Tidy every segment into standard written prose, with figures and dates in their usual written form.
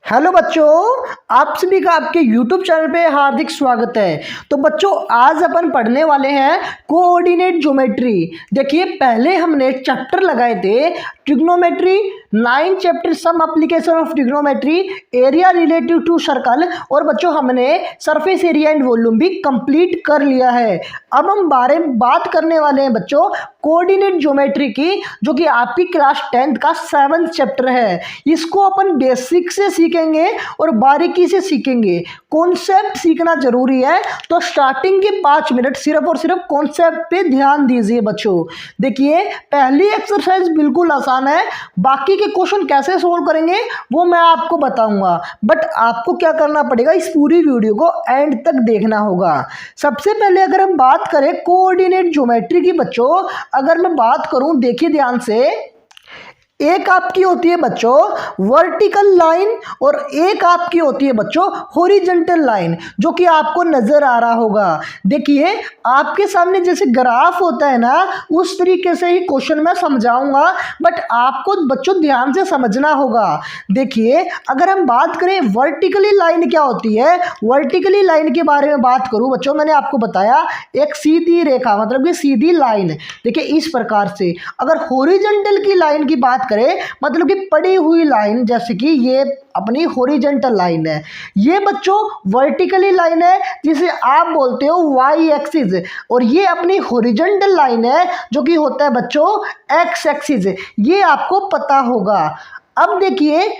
Hello बच्चों, आप सभी का आपके YouTube चैनल पे हार्दिक स्वागत है। तो बच्चों, आज अपन पढ़ने वाले हैं कोऑर्डिनेट ज्योमेट्री। देखिए, पहले हमने चैप्टर लगाए थे trigonometry, 9 chapter some application of trigonometry, area relative to circle, और बच्चों हमने सरफेस एरिया एंड वॉल्यूम भी कंप्लीट कर लिया है। अब हम बात करने वाले हैं बच्चों कोऑर्डिनेट ज्योमेट्री की, जो कि आपकी क्लास 10th का 7th चैप्टर है। इसको अपन बेसिक से सीखेंगे और बारीकी से सीखेंगे। कॉन्सेप्ट सीखना जरूरी है, तो स्टार्टिंग के 5 मिनट सिर्फ और सिर्फ कॉन्सेप्ट पे ध्यान दीजिए बच्चों। देखिए, पहली एक्सरसाइज बिल्कुल आसान है, बाकी के क्वेश्चन कैसे सोल्व करेंगे वो मैं आपको बताऊंगा, बट आपको क्या करना पड़ेगा, इस पूरी वीडियो को एंड तक देखना होगा। सबसे पहले अगर हम बात करें कोऑर्डिनेट ज्योमेट्री की बच्चों, अगर मैं बात करूं, देखिए ध्यान से, एक आपकी होती है बच्चों वर्टिकल लाइन और एक आपकी होती है बच्चों हॉरिजॉन्टल लाइन, जो कि आपको नजर आ रहा होगा। देखिए, आपके सामने जैसे ग्राफ होता है ना, उस तरीके से ही क्वेश्चन मैं समझाऊंगा, बट आपको बच्चों ध्यान से समझना होगा। देखिए, अगर हम बात करें वर्टिकली लाइन क्या होती है, वर्टिकली लाइन के बारे में बात करूं बच्चों, मैंने आपको बताया एक सीधी रेखा, मतलब कि सीधी लाइन। देखिए, इस प्रकार से। अगर हॉरिजॉन्टल की लाइन की बात करें, मतलब कि पड़ी हुई लाइन, जैसे कि ये अपनी हॉरिजॉन्टल लाइन है, ये बच्चों वर्टिकली लाइन है जिसे आप बोलते हो वाई एक्सिस, और ये अपनी हॉरिजॉन्टल लाइन है जो कि होता है बच्चों एक्स एक्सिस। ये आपको पता होगा। अब देखिए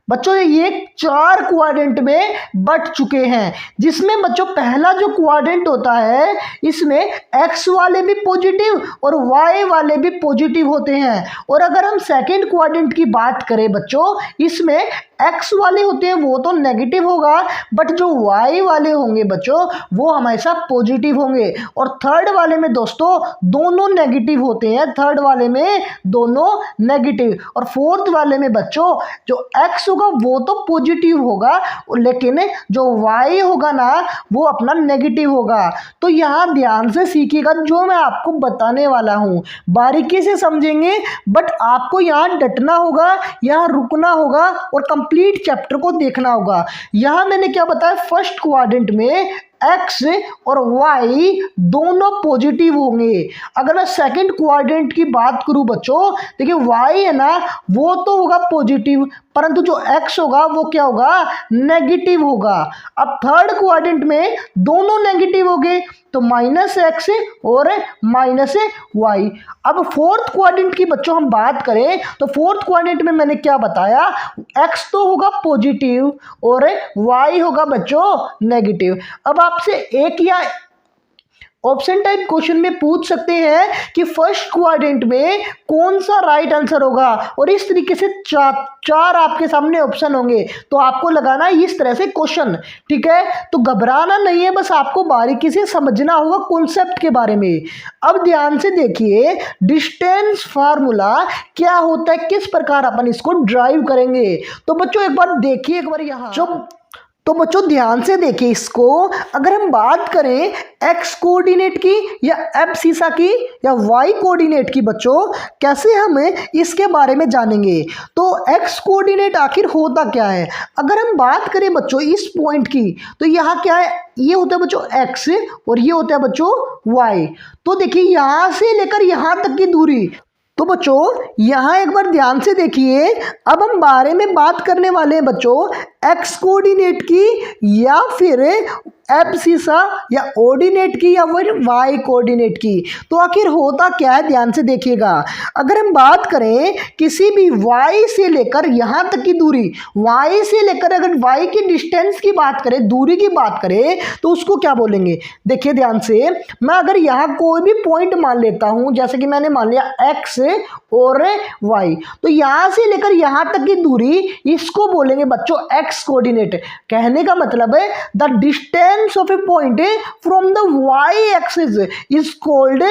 बच्चों, ये 4 क्वाड्रेंट में बट चुके हैं, जिसमें बच्चों पहला जो क्वाड्रेंट होता है, इसमें एक्स वाले भी पॉजिटिव और वाई वाले भी पॉजिटिव होते हैं। और अगर हम सेकंड क्वाड्रेंट की बात करें बच्चों, इसमें एक्स वाले होते हैं वो तो नेगेटिव होगा, बट जो वाई वाले होंगे बच्चों वो हमेशा पॉजिटिव होंगे। और थर्ड वाले में दोस्तों दोनों नेगेटिव होते हैं, थर्ड वाले में दोनों नेगेटिव। और फोर्थ वाले में बच्चों जो एक्स होगा वो तो पॉजिटिव होगा, लेकिन जो वाई होगा ना वो अपना नेगेटिव होगा। तो यहाँ ध्यान से सीखिएगा, जो मैं आपको बताने वाला हूँ बारीकी से समझेंगे, बट आपको यहाँ डटना होगा, यहाँ रुकना होगा और कंप्लीट चैप्टर को देखना होगा। यहाँ मैंने क्या बताया, फर्स्ट क्वाड्रेंट में एक्स और वाई दोनों पॉजिटिव होंगे। अगर मैं सेकंड क्वाड्रेंट की बात करूं बच्चों, देखिए वाई है ना वो तो होगा पॉजिटिव, परंतु जो एक्स होगा वो क्या होगा, नेगेटिव होगा। अब थर्ड क्वाड्रेंट में दोनों नेगेटिव हो गए, तो माइनस एक्स और माइनस वाई। अब फोर्थ क्वाड्रेंट की बच्चों हम बात करें, तो फोर्थ क्वाड्रेंट में मैंने क्या बताया, एक्स तो होगा पॉजिटिव और वाई होगा बच्चों नेगेटिव। अब आपसे एक या ऑप्शन टाइप क्वेश्चन में पूछ सकते हैं कि फर्स्ट क्वाड्रेंट में कौन सा राइट आंसर होगा, और इस तरीके से चार आपके सामने ऑप्शन होंगे, तो आपको लगाना है इस तरह से क्वेश्चन। ठीक है, तो घबराना नहीं है, बस आपको बारीकी से समझना होगा कॉन्सेप्ट के बारे में। अब ध्यान से देखिए, डिस्टेंस फार्मूला क्या होता है, किस प्रकार अपन इसको ड्राइव करेंगे। तो बच्चों एक बार देखिए, एक बार यहाँ तो बच्चों ध्यान से देखिए इसको। अगर हम बात करें एक्स कोऑर्डिनेट की या एब्सिसा की या वाई कोऑर्डिनेट की बच्चों, कैसे हम इसके बारे में जानेंगे। तो एक्स कोऑर्डिनेट आखिर होता क्या है, अगर हम बात करें बच्चों इस पॉइंट की, तो यहाँ क्या है, ये होता है बच्चों एक्स और ये होता है बच्चों वाई। तो देखिए यहाँ से लेकर यहाँ तक की दूरी, तो बच्चों यहाँ एक बार ध्यान से देखिए। अब हम बारे में बात करने वाले हैं बच्चों एक्स कोऑर्डिनेट की या फिर एब्सिसा या ऑर्डिनेट की या फिर वाई कोऑर्डिनेट की। तो आखिर होता क्या है, ध्यान से देखिएगा। अगर हम बात करें किसी भी वाई से लेकर यहाँ तक की दूरी, वाई से लेकर अगर वाई की डिस्टेंस की बात करें, दूरी की बात करें, तो उसको क्या बोलेंगे। देखिए ध्यान से, मैं अगर यहाँ कोई भी पॉइंट मान लेता हूँ, जैसे कि मैंने मान लिया एक्स और वाई, तो यहाँ से लेकर यहाँ तक की दूरी, इसको बोलेंगे बच्चों एक्स कोऑर्डिनेट। कहने का मतलब है the distance of a point from the y axis is called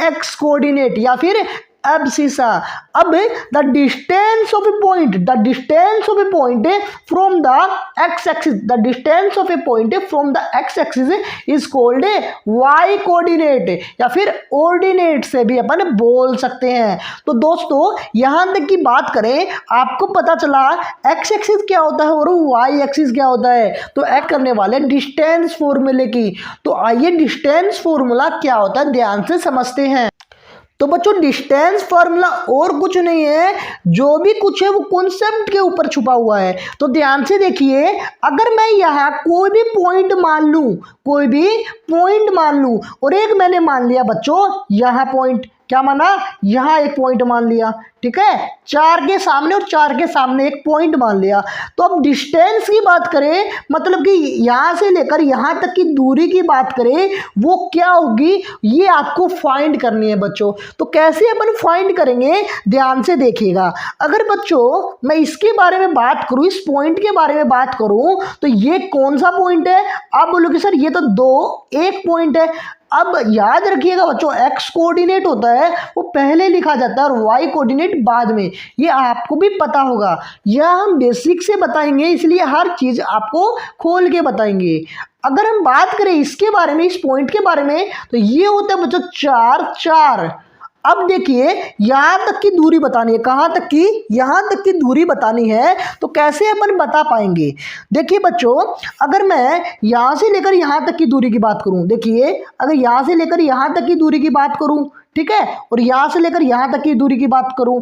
x coordinate या फिर एब्सिसा। अब the distance of a point from the x axis, the distance of a point from the x axis is called y coordinate, या फिर ordinate से भी अपन बोल सकते हैं। तो दोस्तों यहां तक की बात करें, आपको पता चला एक्स एक्सिस क्या होता है और वाई एक्सिस क्या होता है। तो एक करने वाले डिस्टेंस फॉर्मूले की, तो आइए डिस्टेंस फॉर्मूला क्या होता है ध्यान से समझते हैं। तो बच्चों डिस्टेंस फार्मूला और कुछ नहीं है, जो भी कुछ है वो कॉन्सेप्ट के ऊपर छुपा हुआ है। तो ध्यान से देखिए, अगर मैं यहाँ कोई भी पॉइंट मान लूं और एक मैंने मान लिया बच्चों यहाँ पॉइंट, क्या माना, यहाँ एक पॉइंट मान लिया, ठीक है, 4 के सामने और 4 के सामने एक पॉइंट मान लिया। तो अब डिस्टेंस की बात करें, मतलब कि यहाँ से लेकर यहाँ तक की दूरी की बात करें, वो क्या होगी ये आपको फाइंड करनी है बच्चों। तो कैसे अपन फाइंड करेंगे ध्यान से देखिएगा। अगर बच्चों मैं इसके बारे में बात करूँ, इस पॉइंट के बारे में बात करूँ, तो ये कौन सा पॉइंट है। आप बोलोगे सर ये तो एक पॉइंट है। अब याद रखिएगा बच्चों, एक्स कोऑर्डिनेट होता है वो पहले लिखा जाता है और वाई कोऑर्डिनेट बाद में, ये आपको भी पता होगा। यह हम बेसिक से बताएंगे, इसलिए हर चीज़ आपको खोल के बताएंगे। अगर हम बात करें इसके बारे में, इस पॉइंट के बारे में, तो ये होता है बच्चों 4 4। अब देखिए यहाँ तक की दूरी बतानी है, कहाँ तक की, यहाँ तक की दूरी बतानी है। तो कैसे अपन बता पाएंगे। देखिए बच्चों, अगर मैं यहाँ से लेकर यहाँ तक की दूरी की बात करूँ, देखिए अगर यहाँ से लेकर यहाँ तक की दूरी की बात करूँ, ठीक है, और यहाँ से लेकर यहाँ तक की दूरी की बात करूँ,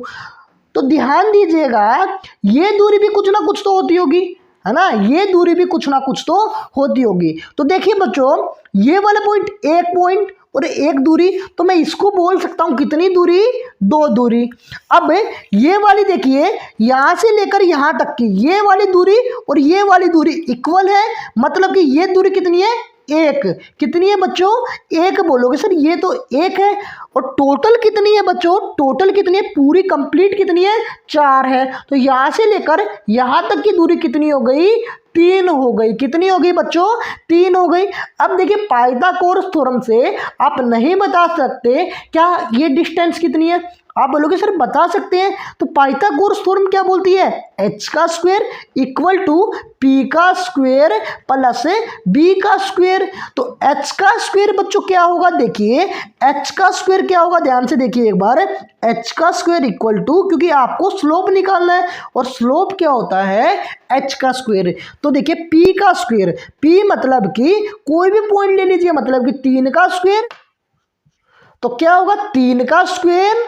तो ध्यान दीजिएगा ये दूरी भी कुछ ना कुछ तो होती होगी, है ना, ये दूरी भी कुछ ना कुछ तो होती होगी। तो देखिए बच्चों, ये वाला पॉइंट एक पॉइंट और एक दूरी, तो मैं इसको बोल सकता हूं कितनी दूरी, 2 दूरी। अब ये वाली देखिए, यहां से लेकर यहां तक की ये वाली दूरी और ये वाली दूरी इक्वल है, मतलब कि ये दूरी कितनी है, एक। कितनी है बच्चों, एक। बोलोगे सर ये तो एक है, और टोटल कितनी है बच्चों, टोटल कितनी है, पूरी कंप्लीट कितनी है, 4 है। तो यहां से लेकर यहां तक की दूरी कितनी हो गई, 3 हो गई। कितनी हो गई बच्चों, 3 हो गई। अब देखिए पाइथागोरस थ्योरम से आप नहीं बता सकते क्या ये डिस्टेंस कितनी है। आप बोलोगे सर बता सकते हैं, तो पाइथागोरस थ्योरम क्या बोलती है, h का स्क्वायर इक्वल टू p का स्क्वायर प्लस b का स्क्वायर। तो h का स्क्वायर बच्चों क्या होगा, देखिए h का स्क्वायर क्या होगा, ध्यान से देखिए एक बार, h का स्क्वायर इक्वल टू, क्योंकि आपको स्लोप निकालना है और स्लोप क्या होता है, h का स्क्वायर। तो देखिए p का स्क्वायर, p मतलब कि कोई भी पॉइंट ले लीजिए, मतलब कि 3 का स्क्वायर, तो क्या होगा 3 का स्क्वायर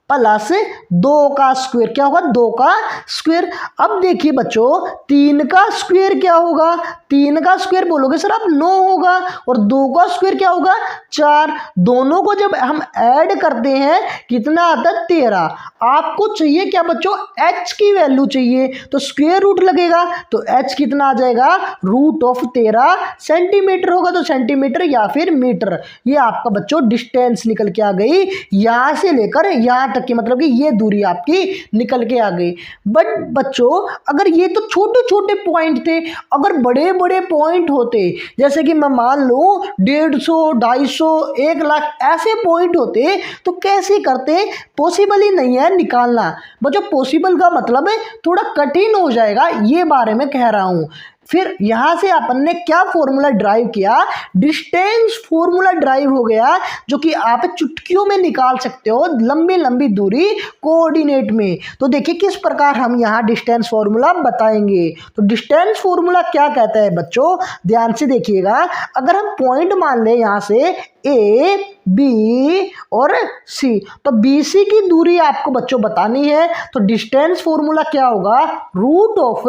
प्लस 2 का स्क्वायर, क्या होगा 2 का स्क्वायर। अब देखिए बच्चों 3 का स्क्वायर क्या होगा, 3 का स्क्वायर बोलोगे सर आप 9 होगा, और 2 का स्क्वायर क्या होगा 4। दोनों को जब हम ऐड करते हैं कितना आता है 13। आपको चाहिए क्या बच्चों, h की वैल्यू चाहिए, तो स्क्वायर रूट लगेगा, तो h कितना आ जाएगा, √13 सेंटीमीटर होगा, तो सेंटीमीटर या फिर मीटर। ये आपका बच्चों डिस्टेंस निकल के आ गई, यहां से लेकर यहां तक की, मतलब कि ये दूरी आपकी निकल के आ गई। बट बच्चों अगर ये तो छोटे छोटे पॉइंट थे, अगर बड़े बड़े पॉइंट होते, जैसे कि मैं मान लूं 150, 250, 1 लाख ऐसे पॉइंट होते, तो कैसे करते, पॉसिबल ही नहीं है निकालना। बच्चों पॉसिबल का मतलब है थोड़ा कठिन हो जाएगा, ये बारे में कह रहा हूं। फिर यहां से अपन ने क्या फॉर्मूला ड्राइव किया, डिस्टेंस फॉर्मूला ड्राइव हो गया, जो कि आप चुटकियों में निकाल सकते हो लंबी लंबी दूरी कोऑर्डिनेट में। तो देखिए किस प्रकार हम यहाँ डिस्टेंस फॉर्मूला बताएंगे। तो डिस्टेंस फॉर्मूला क्या कहता है बच्चों, ध्यान से देखिएगा। अगर हम पॉइंट मान ले यहाँ से ए, बी और सी, तो बी सी की दूरी आपको बच्चों बतानी है। तो डिस्टेंस फॉर्मूला क्या होगा, √of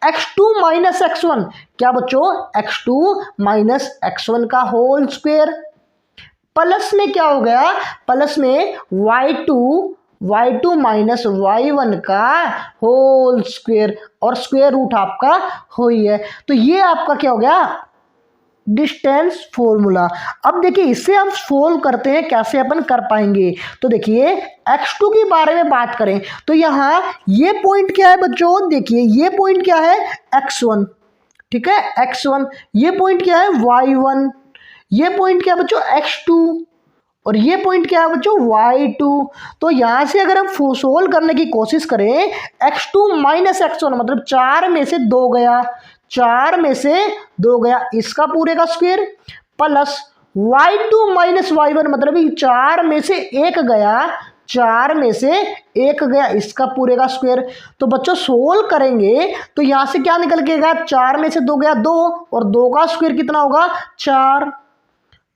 x2 माइनस x1, क्या बच्चों x2 माइनस x1 का होल स्क्वायर, प्लस में क्या हो गया, प्लस में y2 माइनस y1 का होल स्क्वायर, और स्क्वायर रूट आपका हो ही है। तो ये आपका क्या हो गया, डिस्टेंस फॉर्मूला। अब देखिए इससे हम सोल्व करते हैं, कैसे अपन कर पाएंगे। तो देखिए x2 के बारे में बात करें, तो यहाँ ये पॉइंट क्या है बच्चों, देखिए ये पॉइंट क्या है x1, ठीक है x1, ये पॉइंट क्या है y1, ये पॉइंट क्या है बच्चों x2, और ये पॉइंट क्या है बच्चों, y2। तो यहाँ से अगर हम सोल्व करने की कोशिश करें, x2 माइनस x1 मतलब 4 में से 2 गया, 4 में से 2 गया इसका पूरे का square, plus y2 minus y1 मतलब 4 में से 1 गया, 4 में से 1 गया इसका पूरे का स्क्वायर। तो बच्चों सोल्व करेंगे तो यहाँ से क्या निकल के गया, 4 में से 2 गया 2 और 2 का स्क्वायर कितना होगा 4,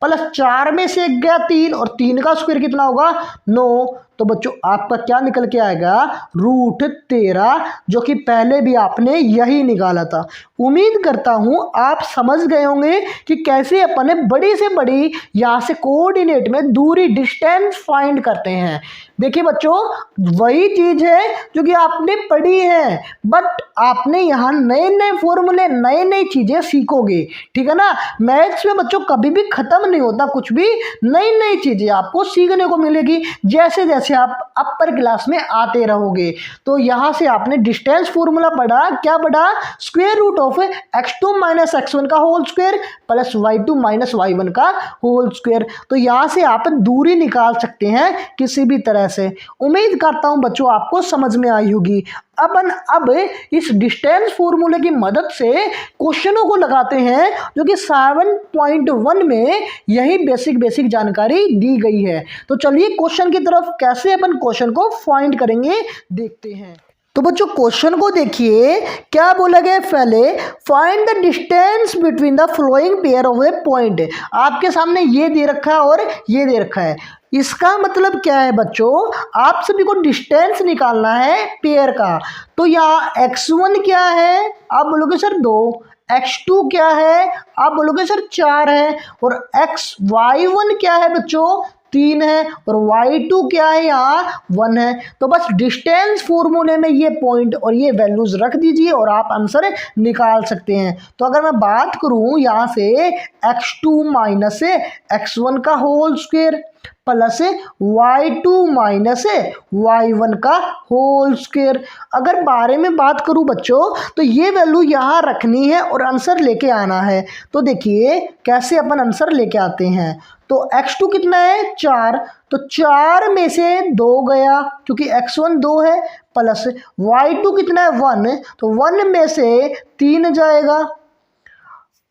प्लस 4 में से 1 गया 3 और 3 का स्क्वायर कितना होगा 9। तो बच्चों आपका क्या निकल के आएगा, √13, जो कि पहले भी आपने यही निकाला था। उम्मीद करता हूं आप समझ गए होंगे कि कैसे अपने बड़ी से बड़ी यहाँ से कोऑर्डिनेट में दूरी डिस्टेंस फाइंड करते हैं। देखिए बच्चों वही चीज है जो कि आपने पढ़ी है, बट आपने यहाँ नए नए फॉर्मूले नए नई चीजें सीखोगे, ठीक है ना। मैथ्स में बच्चों कभी भी खत्म नहीं होता, कुछ भी नई नई चीजें आपको सीखने को मिलेगी जैसे जैसे आप अपर क्लास में आते रहोगे। तो यहाँ से आपने डिस्टेंस फॉर्मूला पढ़ा, क्या पढ़ा, square root of x2 minus x1 का whole square plus y2 minus y1 का होल स्क्वायर। तो यहाँ से आप दूरी निकाल सकते हैं किसी भी तरह से। उम्मीद करता हूं बच्चों आपको समझ में आई होगी। अब इस डिस्टेंस फॉर्मूले की मदद से क्वेश्चनों को लगाते हैं जो कि 7.1 में यही बेसिक जानकारी दी गई है। तो चलिए क्वेश्चन की तरफ कैसे अपन क्वेश्चन को फाइंड करेंगे देखते हैं। तो बच्चों क्वेश्चन को देखिए क्या बोला गया, पहले find the distance between the flowing pair of a point. आपके सामने ये दे रखा है और ये दे रखा है, इसका मतलब क्या है बच्चों, आप सभी को डिस्टेंस निकालना है पेयर का। तो यहाँ x1 क्या है, आप बोलोगे सर 2, x2 क्या है, आप बोलोगे सर 4 है, और y1 क्या है बच्चों 3 है, और y2 क्या है यहाँ 1 है। तो बस डिस्टेंस फॉर्मूले में ये पॉइंट और ये वैल्यूज रख दीजिए और आप आंसर निकाल सकते हैं। तो अगर मैं बात करूं यहाँ से x2 माइनस x1 का whole square plus y2 minus y1 का होल स्क्वायर। अगर बारे में बात करूं बच्चों तो ये वैल्यू यहाँ रखनी है और आंसर लेके आना है। तो देखिए कैसे अपन आंसर लेके आते हैं। तो x2 कितना है 4, तो 4 में से 2 गया क्योंकि x1 2 है, प्लस y2 कितना है 1, तो 1 में से 3 जाएगा।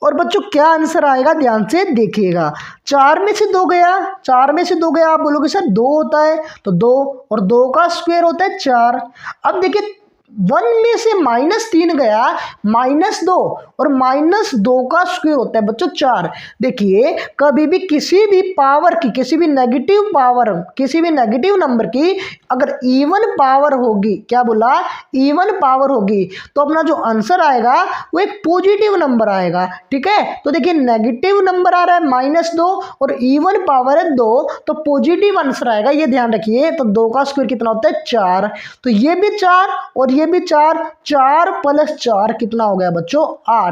और बच्चों क्या आंसर आएगा ध्यान से देखिएगा, 4 में से 2 गया, 4 में से 2 गया, आप बोलोगे सर 2 होता है, तो 2 और 2 का स्क्वायर होता है 4। अब देखिए 1 में से -3 गया, -2 और -2 का स्क्वायर होता है बच्चों 4। देखिए कभी भी किसी भी पावर की, किसी भी नेगेटिव पावर, किसी भी नेगेटिव नंबर की अगर इवन पावर होगी, क्या बोला, इवन पावर होगी, तो अपना जो आंसर आएगा वो एक पॉजिटिव नंबर आएगा, ठीक है। तो देखिए नेगेटिव नंबर आ रहा है -2 और इवन पावर है 2, तो पॉजिटिव आंसर आएगा, ये ध्यान रखिए। तो 2 का स्क्वायर कितना होता है 4, तो ये भी 4 और ये भी 4, 4 प्लस 4 कितना हो गया बच्चों 8।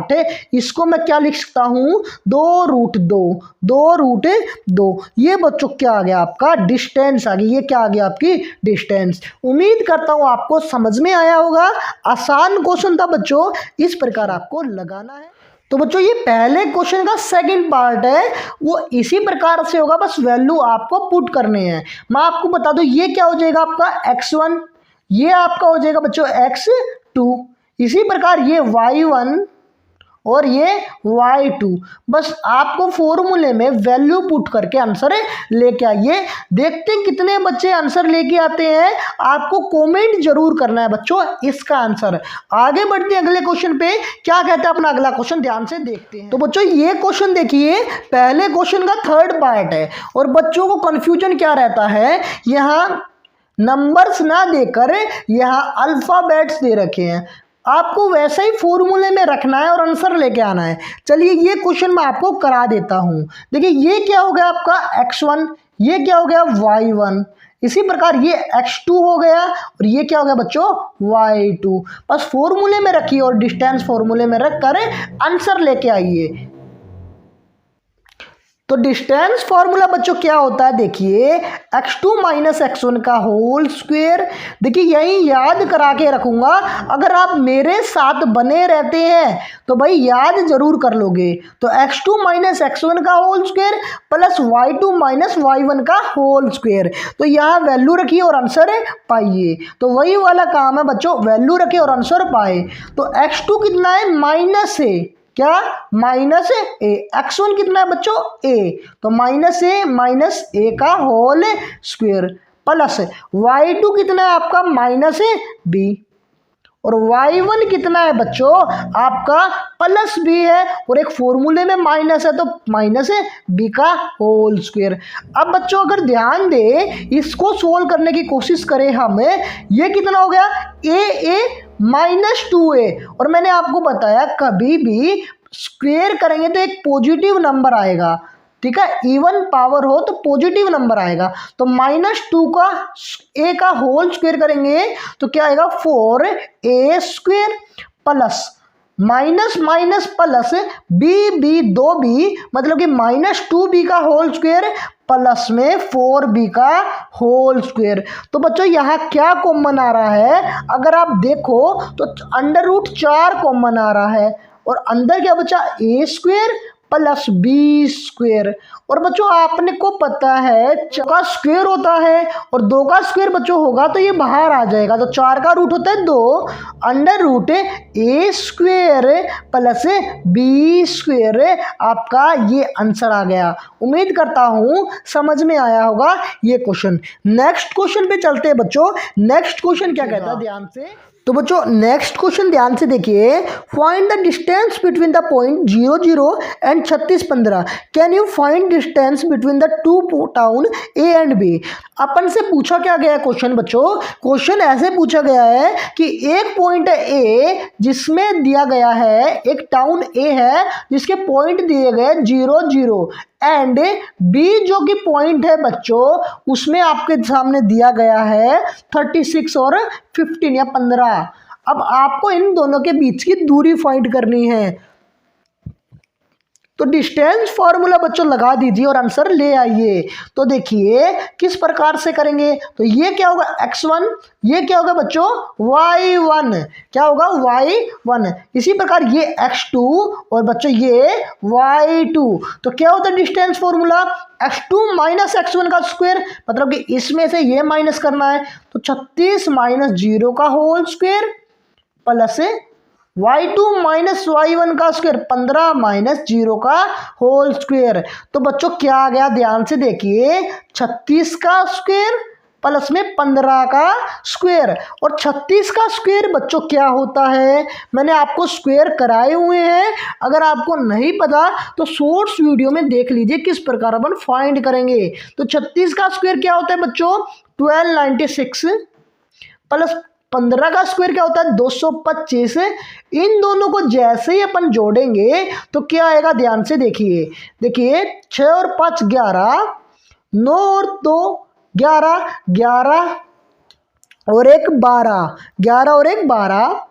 इसको मैं क्या लिख सकता हूं 2√2, 2√2। ये बच्चों क्या आ गया आपका डिस्टेंस आ गई, ये क्या आ गया आपकी डिस्टेंस। उम्मीद करता हूं आपको समझ में आया होगा। आसान क्वेश्चन था बच्चों, इस प्रकार आपको लगाना है। तो बच्चों ये पहले क्वेश्चन का सेकंड पार्ट है, वो इसी प्रकार से होगा, बस वैल्यू आपको पुट करने हैं। मैं आपको बता दूं ये क्या हो जाएगा आपका x1, ये आपका हो जाएगा बच्चों x2, इसी प्रकार ये y1 और ये y2। बस आपको फॉर्मूले में वैल्यू पुट करके आंसर लेके आइए। देखते हैं कितने बच्चे आंसर लेके आते हैं, आपको कमेंट जरूर करना है बच्चों इसका आंसर। आगे बढ़ते हैं अगले क्वेश्चन पे, क्या कहता है अपना अगला क्वेश्चन, ध्यान से देखते हैं। तो बच्चों ये क्वेश्चन देखिए, पहले क्वेश्चन का थर्ड पार्ट है और बच्चों को कंफ्यूजन क्या रहता है, यहाँ नंबर्स ना देकर यहाँ अल्फाबेट्स दे रखे हैं, आपको वैसा ही फॉर्मूले में रखना है और आंसर लेके आना है। चलिए ये क्वेश्चन मैं आपको करा देता हूं। देखिए ये क्या हो गया आपका x1, ये क्या हो गया y1, इसी प्रकार ये x2 हो गया और ये क्या हो गया बच्चों y2। बस फॉर्मूले में रखिए और डिस्टेंस फॉर्मूले में रख कर आंसर लेके आइए। तो डिस्टेंस फॉर्मूला बच्चों क्या होता है, देखिए x2 माइनस x1 का होल स्क्वायर। देखिए यही याद करा के रखूंगा, अगर आप मेरे साथ बने रहते हैं तो भाई याद जरूर कर लोगे। तो x2 माइनस x1 का whole square plus y2 minus y1 का होल स्क्वायर। तो यहाँ वैल्यू रखिए और आंसर पाइए। तो वही वाला काम है बच्चों, वैल्यू रखे और आंसर पाए। तो x2 कितना है, माइनस है, क्या माइनस ए। x1 कितना है बच्चों, a, तो माइनस ए का होल स्क्वायर प्लस y2 कितना है आपका, माइनस b, और y1 कितना है बच्चों आपका, प्लस b है, और एक फॉर्मूले में माइनस है तो माइनस b का होल स्क्वायर। अब बच्चों अगर ध्यान दे, इसको सोल्व करने की कोशिश करें हम, ये कितना हो गया, a माइनस 2a, और मैंने आपको बताया कभी भी स्क्वायर करेंगे तो एक पॉजिटिव नंबर आएगा, ठीक है, इवन पावर हो तो पॉजिटिव नंबर आएगा। तो -2 का a का होल स्क्वायर करेंगे तो क्या आएगा, 4a square plus minus minus plus b 2b, मतलब कि -2b का होल स्क्वायर प्लस में 4b का होल स्क्वायर। तो बच्चों यहाँ क्या कॉमन आ रहा है, अगर आप देखो तो √4 कॉमन आ रहा है, और अंदर क्या बचा, a square plus b square. और बच्चों आपने को पता है 4 का स्क्वायर होता है और 2 का स्क्वायर बच्चों होगा तो ये बाहर आ जाएगा। तो 4 का रूट होता है 2, √a square plus b square, आपका ये आंसर आ गया। उम्मीद करता हूँ समझ में आया होगा ये क्वेश्चन। नेक्स्ट क्वेश्चन पे चलते हैं बच्चों। नेक्स्ट क्वेश्चन क्या कहता है, ध्यान से। तो बच्चों नेक्स्ट क्वेश्चन ध्यान से देखिए, find the distance between the point 0 0 and 36 15। Can you find distance between the two town A and B. अपन से पूछा क्या गया क्वेश्चन बच्चों, क्वेश्चन ऐसे पूछा गया है कि एक पॉइंट है ए जिसमें दिया गया है, एक टाउन ए है जिसके पॉइंट दिए गए 0 0 एंड बी जो कि पॉइंट है बच्चों उसमें आपके सामने दिया गया है 36 और 15 या 15। अब आपको इन दोनों के बीच की दूरी फाइंड करनी है। तो डिस्टेंस फॉर्मूला बच्चों लगा दीजिए और आंसर ले आइए। तो देखिए किस प्रकार से करेंगे, तो ये क्या होगा x1, ये क्या होगा बच्चों y1, क्या होगा y1। इसी प्रकार ये x2 और बच्चों ये y2। तो क्या होता है distance formula, x2 minus x1 का स्क्वायर, मतलब कि इसमें से ये माइनस करना है, तो 36 माइनस 0 का whole square plus y2 minus y1 का स्क्वायर 15 माइनस 0 का होल स्क्वायर। तो बच्चों क्या आ गया, ध्यान से देखिए, 36 का स्क्वायर प्लस में 15 का स्क्वायर। और 36 का स्क्वायर बच्चों क्या होता है, मैंने आपको स्क्वायर कराए हुए हैं, अगर आपको नहीं पता तो शॉर्ट्स वीडियो में देख लीजिए किस प्रकार अपन फाइंड करेंगे। तो 36 का स्क्वायर क्या होता है बच्चों 1296 प्लस 15 का स्क्वायर क्या होता है 225। इन दोनों को जैसे ही अपन जोड़ेंगे तो क्या आएगा, ध्यान से देखिए, देखिए 6 और 5 11, 9 और 2 11, 11 और 1 12, 11 और 1 12।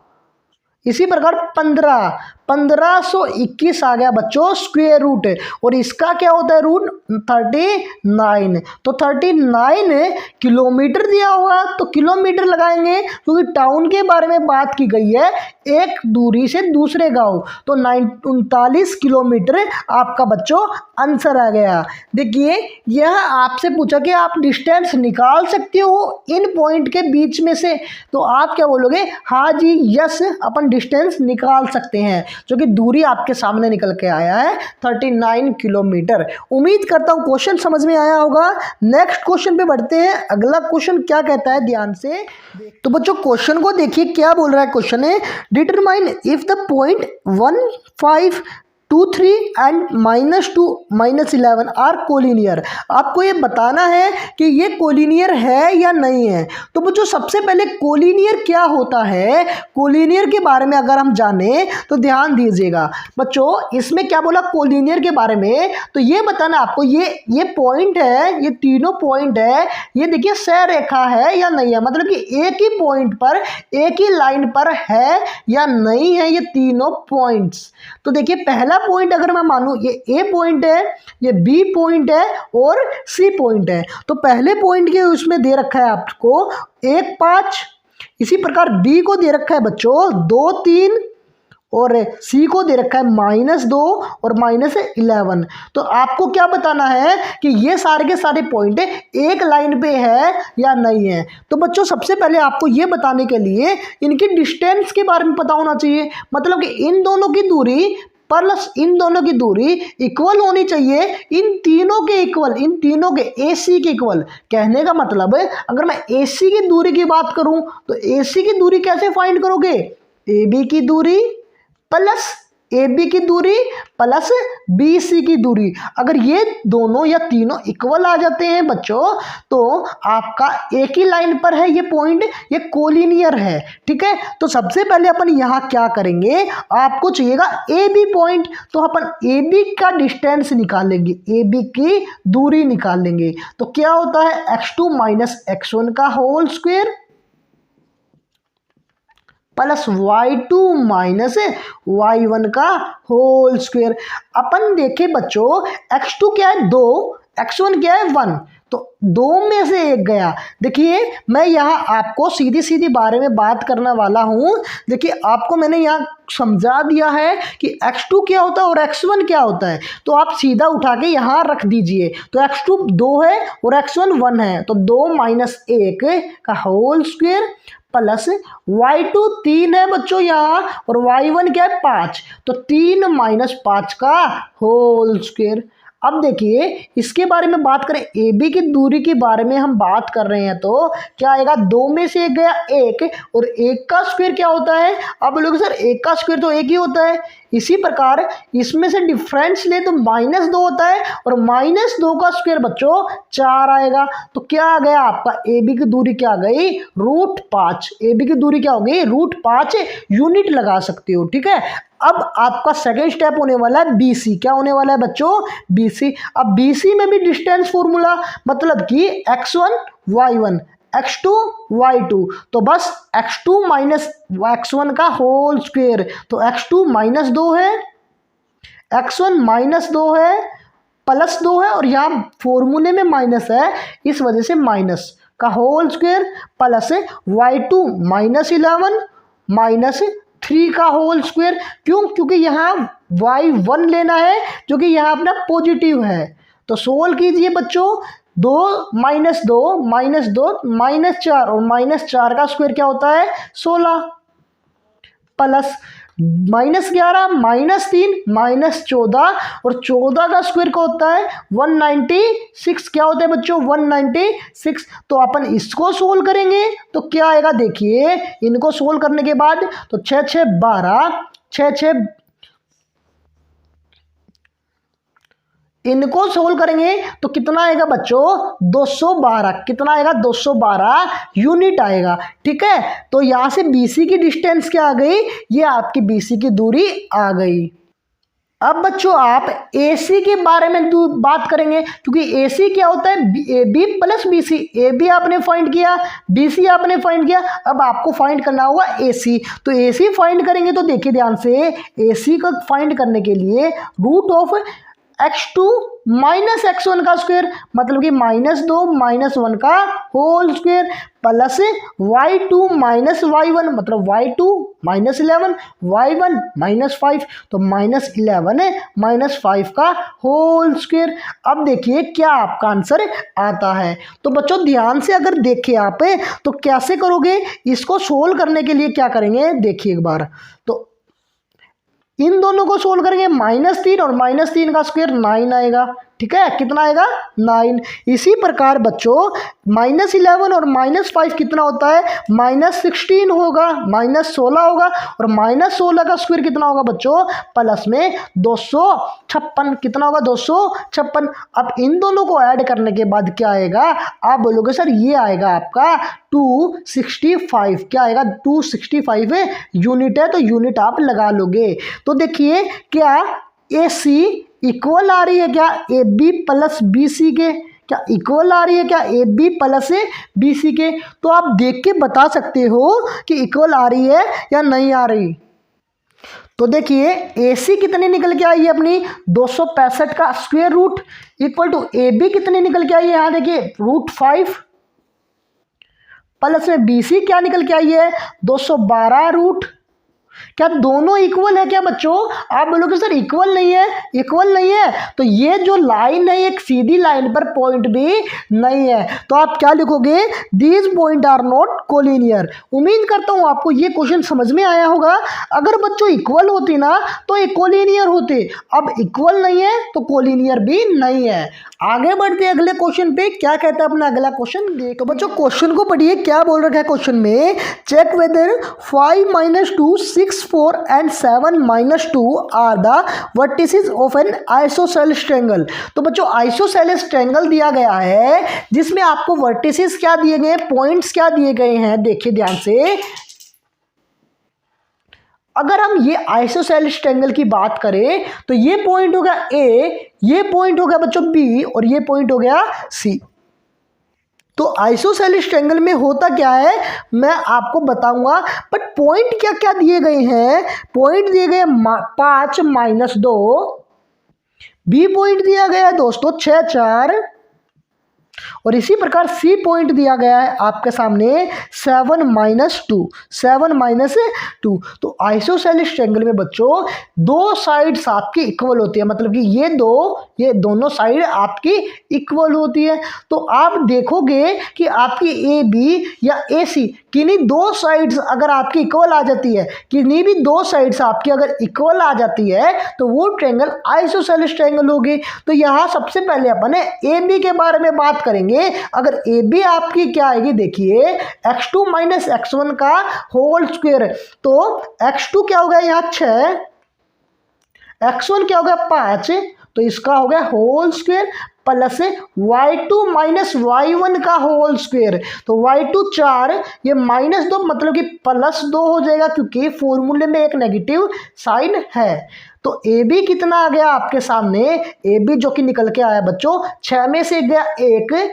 इसी प्रकार 1521 आ गया बच्चों स्क्वायर रूट, और इसका क्या होता है रूट 39। तो 39 किलोमीटर दिया हुआ तो किलोमीटर लगाएंगे, क्योंकि टाउन के बारे में बात की गई है, एक दूरी से दूसरे गांव। तो 39 किलोमीटर आपका बच्चों आंसर आ गया। देखिए यह आपसे पूछा कि आप डिस्टेंस निकाल सकते हो इन पॉइंट के बीच में से, तो आप क्या बोलोगे, हाँ जी यस अपन डिस्टेंस निकाल सकते हैं, जो कि दूरी आपके सामने निकल के आया है 39 किलोमीटर। उम्मीद करता हूं क्वेश्चन समझ में आया होगा। नेक्स्ट क्वेश्चन पे बढ़ते हैं। अगला क्वेश्चन क्या कहता है, ध्यान से। तो बच्चों क्वेश्चन को देखिए क्या बोल रहा है, क्वेश्चन है determine if the point 1 5 2 3 and -2 -11 are collinear. आपको ये बताना है कि ये कोलिनियर है या नहीं है। तो बच्चों सबसे पहले कोलिनियर क्या होता है, कोलिनियर के बारे में अगर हम जाने तो ध्यान दीजिएगा बच्चों, इसमें क्या बोला कोलिनियर के बारे में, तो ये बताना आपको ये पॉइंट है, ये तीनों पॉइंट है, ये देखिए सह रेखा है या नहीं है, मतलब कि एक ही पॉइंट पर एक ही लाइन पर है या नहीं है ये तीनों पॉइंट्स। तो देखिए पहला पहला पॉइंट अगर मैं मानूँ ये ए पॉइंट है, ये बी पॉइंट है और सी पॉइंट है, तो पहले पॉइंट के उसमें दे रखा है आपको 1 5, इसी प्रकार बी को दे रखा है बच्चों 2 3 और सी को दे रखा है -2 और -11। तो आपको क्या बताना है कि ये सारे के सारे पॉइंट एक लाइन पे है या नहीं है। तो बच्चों सबसे पहले आपको ये बताने के लिए इनकी डिस्टेंस के बारे में पता होना चाहिए, मतलब कि इन दोनों की दूरी प्लस इन दोनों की दूरी इक्वल होनी चाहिए, इन तीनों के इक्वल, इन तीनों के AC के इक्वल। कहने का मतलब है अगर मैं AC की दूरी की बात करूं तो AC की दूरी कैसे फाइंड करोगे, AB की दूरी प्लस AB की दूरी प्लस BC की दूरी। अगर ये दोनों या तीनों इक्वल आ जाते हैं बच्चों तो आपका एक ही लाइन पर है ये पॉइंट, ये कोलिनियर है। ठीक है, तो सबसे पहले अपन यहाँ क्या करेंगे, आपको चाहिएगा AB पॉइंट, तो अपन AB का डिस्टेंस निकालेंगे, AB की दूरी निकालेंगे। तो क्या होता है x2 - x1 का whole square plus y2 - y1 का होल स्क्वायर। अपन देखें बच्चों x2 क्या है 2, x1 क्या है 1, तो 2 में से एक गया। देखिए मैं यहाँ आपको सीधी सीधी बारे में बात करने वाला हूँ। देखिए आपको मैंने यहाँ समझा दिया है कि x2 क्या होता है और x1 क्या होता है, तो आप सीधा उठा के यहाँ रख दीजिए। तो x2 2 है और x1 1 है, तो 2 - 1 का होल स्क्वायर प्लस y2 3 है बच्चों यहाँ और y1 क्या है 5, तो 3 - 5 का होल स्क्वायर। अब देखिए इसके बारे में बात करें, AB की दूरी के बारे में हम बात कर रहे हैं, तो क्या आएगा 2 में से एक गया 1 और 1 का स्क्वायर क्या होता है, आप बोलोगे सर 1 का स्क्वायर तो 1 ही होता है। इसी प्रकार इसमें से डिफरेंस ले तो -2 होता है और -2 का स्क्वायर बच्चों 4 आएगा। तो क्या आ गया आपका AB की दूरी क्या आ गई √5, AB की दूरी क्या हो गई √5 यूनिट लगा सकते हो। ठीक है, अब आपका सेकेंड स्टेप होने वाला है BC। क्या होने वाला है बच्चों BC। अब BC में भी डिस्टेंस फॉर्मूला, मतलब कि x1 y1 x2 y2, तो बस x2 - x1 का होल स्क्वायर, तो x2 -2 है, x1 -2 है, प्लस 2 है और यहाँ फॉर्मूले में माइनस है इस वजह से माइनस का होल स्क्वायर प्लस y2 -11 -3 का होल स्क्वायर। क्यों, क्योंकि यहाँ y1 लेना है जो कि यहाँ अपना पॉजिटिव है। तो सोल्व कीजिए बच्चों, 2 - 2 -2 -4 और -4 का स्क्वायर क्या होता है 16 प्लस -11 -3 -14 और 14 का स्क्वायर का होता है 196। क्या होता है बच्चों 196। तो अपन इसको सोल्व करेंगे तो क्या आएगा, देखिए इनको सोल्व करने के बाद तो 6 6 12 6 6, इनको सोल्व करेंगे तो कितना आएगा बच्चों 212, कितना आएगा 212 यूनिट आएगा। ठीक है, तो यहां से BC की डिस्टेंस क्या आ गई, ये आपकी BC की दूरी आ गई। अब बच्चों आप AC के बारे में बात करेंगे, क्योंकि AC क्या होता है AB + BC। AB आपने फाइंड किया, BC आपने फाइंड किया, अब आपको फाइंड करना होगा AC। तो AC फाइंड करेंगे तो देखिए ध्यान से, AC को फाइंड करने के लिए √of x2 - x1 का स्क्वायर, मतलब कि -2 -1 का whole square plus y2 - y1, मतलब y2 -11 y1 -5, तो -11 -5 का होल स्क्वायर। अब देखिए क्या आपका आंसर आता है। तो बच्चों ध्यान से अगर देखें आप तो कैसे करोगे, इसको सोल्व करने के लिए क्या करेंगे देखिए एक बार, तो इन दोनों को सोल्व करेंगे, -3 और -3 का स्क्वायर 9 आएगा। ठीक है, कितना आएगा 9। इसी प्रकार बच्चों -11 और -5 कितना होता है -16 होगा, -16 होगा और -16 का स्क्वायर कितना होगा बच्चों प्लस में 256, कितना होगा 256। अब इन दोनों को ऐड करने के बाद क्या आएगा, आप बोलोगे सर ये आएगा आपका 265। क्या आएगा 265 यूनिट है, तो यूनिट आप लगा लोगे। तो देखिए क्या AC इक्वल आ रही है क्या AB + BC के, क्या इक्वल आ रही है क्या AB + BC के, तो आप देख के बता सकते हो कि इक्वल आ रही है या नहीं आ रही। तो देखिए AC कितनी निकल के आई है अपनी 265 का square root equal to AB कितनी निकल के आई है, यहाँ देखिए √5 प्लस में BC क्या निकल के आई है 212 रूट। क्या दोनों इक्वल है क्या बच्चों? आप बोलोगे सर इक्वल नहीं है, इक्वल नहीं है तो ये जो लाइन है एक सीधी लाइन पर पॉइंट भी नहीं है, तो आप क्या लिखोगे, these point are not collinear. उम्मीद करता हूं आपको ये क्वेश्चन समझ में आया होगा। अगर बच्चों इक्वल होती ना तो ये कोलिनियर होते, अब इक्वल नहीं है तो कोलिनियर भी नहीं है। आगे बढ़ते अगले क्वेश्चन पे, क्या कहता है अपना अगला क्वेश्चन देखो। तो बच्चों क्वेश्चन को पढ़िए, क्या बोल रखा है क्वेश्चन में, check whether 5 - 2 6 4 and 7 - 2 are the vertices of an isosceles triangle। तो बच्चों आइसोसेलेस ट्रायंगल दिया गया है जिसमें आपको वर्टिसेस क्या दिए गए, पॉइंट्स क्या दिए गए हैं, देखिए ध्यान से। अगर हम ये आइसोसेलेस ट्रायंगल की बात करें तो ये पॉइंट हो गया A, ये पॉइंट हो गया बच्चों B और ये पॉइंट हो गया C। तो आइसोसेलेस ट्रायंगल में होता क्या है मैं आपको बताऊंगा, बट पॉइंट क्या क्या दिए गए हैं, पॉइंट दिए गए 5 - 2, B पॉइंट दिया गया है दोस्तों 6 4 और इसी प्रकार C पॉइंट दिया गया है आपके सामने 7 - 2, 7 - 2। तो आइसोसेलेस ट्रायंगल में बच्चों दो साइड्स आपकी इक्वल होती है, मतलब कि ये दोनों साइड आपकी इक्वल होती है। तो आप देखोगे कि आपकी AB या AC किन्हीं दो साइड्स अगर आपकी इक्वल आ जाती है, किन्हीं भी दो साइड्स आपकी अगर इक्वल आ जाती है तो वो ट्रायंगल आइसोसेलेस ट्रायंगल होगी। तो यहाँ सबसे पहले अपन AB के बारे में बात करेंगे। अगर AB आपकी क्या आएगी, देखिए x2 - x1 का होल स्क्वायर, तो x2 क्या हो गया यहाँ 6, x1 क्या हो गया 5, तो इसका हो गया whole square plus y2 - y1 का होल स्क्वायर, तो y2 4, ये -2 मतलब कि +2 हो जाएगा क्योंकि फॉर्मूले में एक नेगेटिव साइन है। तो AB कितना आ गया आपके सामने, AB जो कि निकल के आया बच्चों 6 में से गया 1,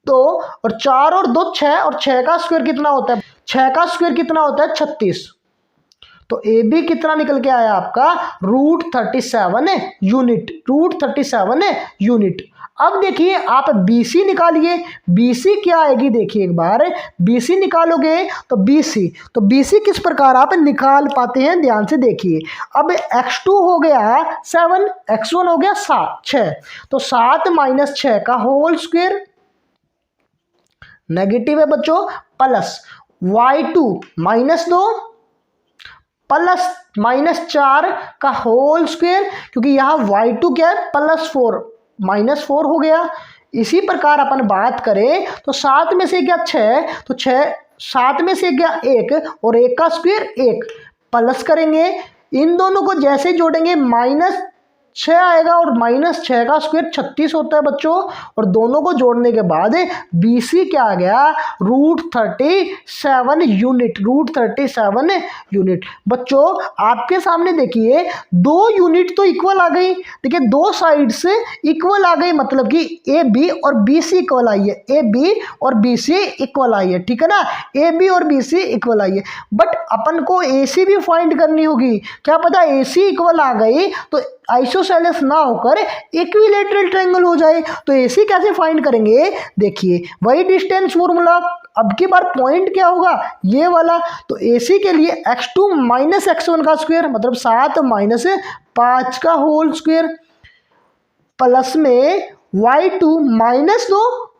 तो और 4 और 2 6 और 6 का स्क्वायर कितना होता है, 6 का स्क्वायर कितना होता है 36। तो AB कितना निकल के आया आपका √37 यूनिट, √37 यूनिट। अब देखिए आप BC निकालिए, BC क्या आएगी देखिए एक बार, BC निकालोगे तो BC किस प्रकार आप निकाल पाते हैं ध्यान से देखिए। अब x2 हो गया 7, x1 हो गया 6, तो 7 - 6 का होल स्क्वायर नेगेटिव है बच्चों, प्लस y2 -2 प्लस -4 का होल स्क्वायर, क्योंकि यहाँ y2 क्या है +4 -4 हो गया। इसी प्रकार अपन बात करें तो 7 में से गया 6, तो 7 में से गया 1 और 1 का स्क्वायर 1, प्लस करेंगे इन दोनों को जैसे जोड़ेंगे -6 आएगा और -6 का स्क्वायर 36 होता है बच्चों, और दोनों को जोड़ने के बाद BC क्या आ गया √37 यूनिट, √37 यूनिट। बच्चों आपके सामने देखिए 2 यूनिट तो इक्वल आ गई, देखिए दो साइड से इक्वल आ गई, मतलब कि AB और BC इक्वल आई है, AB और BC इक्वल आई है, ठीक है ना, AB और BC इक्वल आई है। बट अपन को AC भी फाइंड करनी होगी, क्या पता AC इक्वल आ गई तो आइसोसेलेस ना होकर इक्विलैटरल ट्रायंगल हो जाए। तो AC कैसे फाइंड करेंगे, देखिए वही डिस्टेंस फॉर्मूला, अब की बार पॉइंट क्या होगा ये वाला, तो AC के लिए x2 - x1 का स्क्वायर मतलब 7 - 5 का होल स्क्वायर, प्लस में y2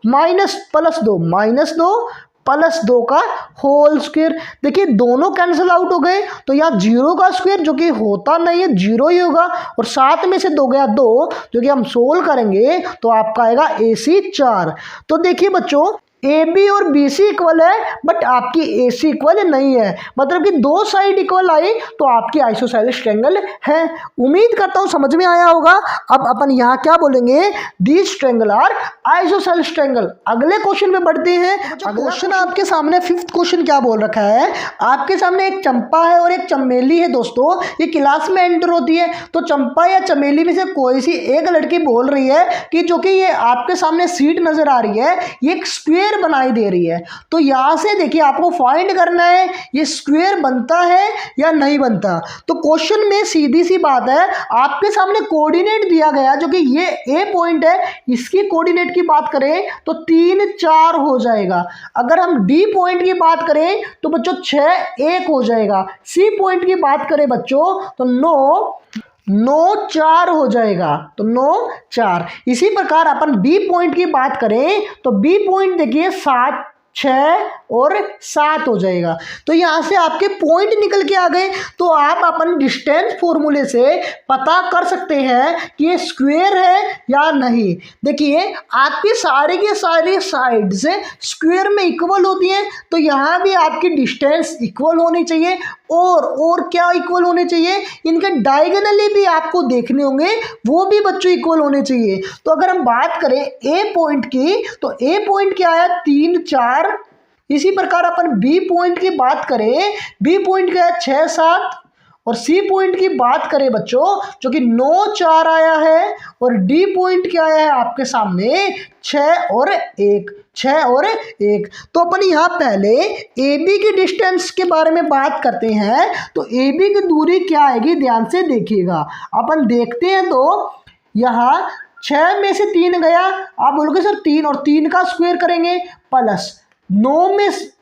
-2 +2 का होल स्क्वायर। देखिए दोनों कैंसिल आउट हो गए, तो यहाँ 0 का स्क्वायर जो कि होता नहीं है 0 ही होगा, और 7 में से 2 गया 2, जो कि हम सोल्व करेंगे तो आपका आएगा AC 4। तो देखिए बच्चों AB और BC इक्वल है बट आपकी AC इक्वल नहीं है, मतलब कि दो साइड इक्वल आई तो आपकी आइसोसेलेस ट्रायंगल है। उम्मीद करता हूं समझ में आया होगा। अब अपन यहाँ क्या बोलेंगे, these triangle are isosceles triangle. अगले क्वेश्चन पे बढ़ते हैं। क्वेश्चन आपके सामने 5th क्वेश्चन क्या बोल रखा है, आपके सामने एक चंपा है और एक चमेली है। दोस्तों ये क्लास में एंटर होती है, तो चंपा या चमेली में से कोई सी एक लड़की बोल रही है कि जो कि ये आपके सामने सीट नजर आ रही है, ये एक स्क्वायर स्क्वायर बनाई दे रही है। तो यहाँ से देखिए आपको फाइंड करना है ये स्क्वायर बनता है या नहीं बनता। तो क्वेश्चन में सीधी सी बात है, आपके सामने कोऑर्डिनेट दिया गया जो कि ये ए पॉइंट है, इसकी कोऑर्डिनेट की बात करें तो 3 4 हो जाएगा। अगर हम डी पॉइंट की बात करें तो बच्चों 6 1 हो जाएगा। सी पॉइंट की बात करें बच्चों तो 9 4 हो जाएगा, तो 9 4। इसी प्रकार अपन बी पॉइंट की बात करें तो बी पॉइंट देखिए 7 6 और 7 हो जाएगा। तो यहाँ से आपके पॉइंट निकल के आ गए। तो आप अपन डिस्टेंस फॉर्मूले से पता कर सकते हैं कि ये स्क्वायर है या नहीं। देखिए आपकी सारी की सारी साइड्स स्क्वायर में इक्वल होती हैं, तो यहाँ भी आपकी डिस्टेंस इक्वल होनी चाहिए। और क्या इक्वल होने चाहिए, इनके डायगोनली भी आपको देखने होंगे, वो भी बच्चों इक्वल होने चाहिए। तो अगर हम बात करें ए पॉइंट की तो ए पॉइंट क्या आया 3 4। इसी प्रकार अपन बी पॉइंट की बात करें, बी पॉइंट क्या है 6 7। और सी पॉइंट की बात करें बच्चों जो कि 9 4 आया है। और डी पॉइंट क्या आया है आपके सामने 6 और 1 6 और 1। तो अपन यहाँ पहले ए बी की डिस्टेंस के बारे में बात करते हैं। तो ए बी की दूरी क्या आएगी, ध्यान से देखिएगा। अपन देखते हैं तो यहाँ 6 में से 3 गया, आप बोलोगे सर 3 और 3 का स्क्वायर करेंगे प्लस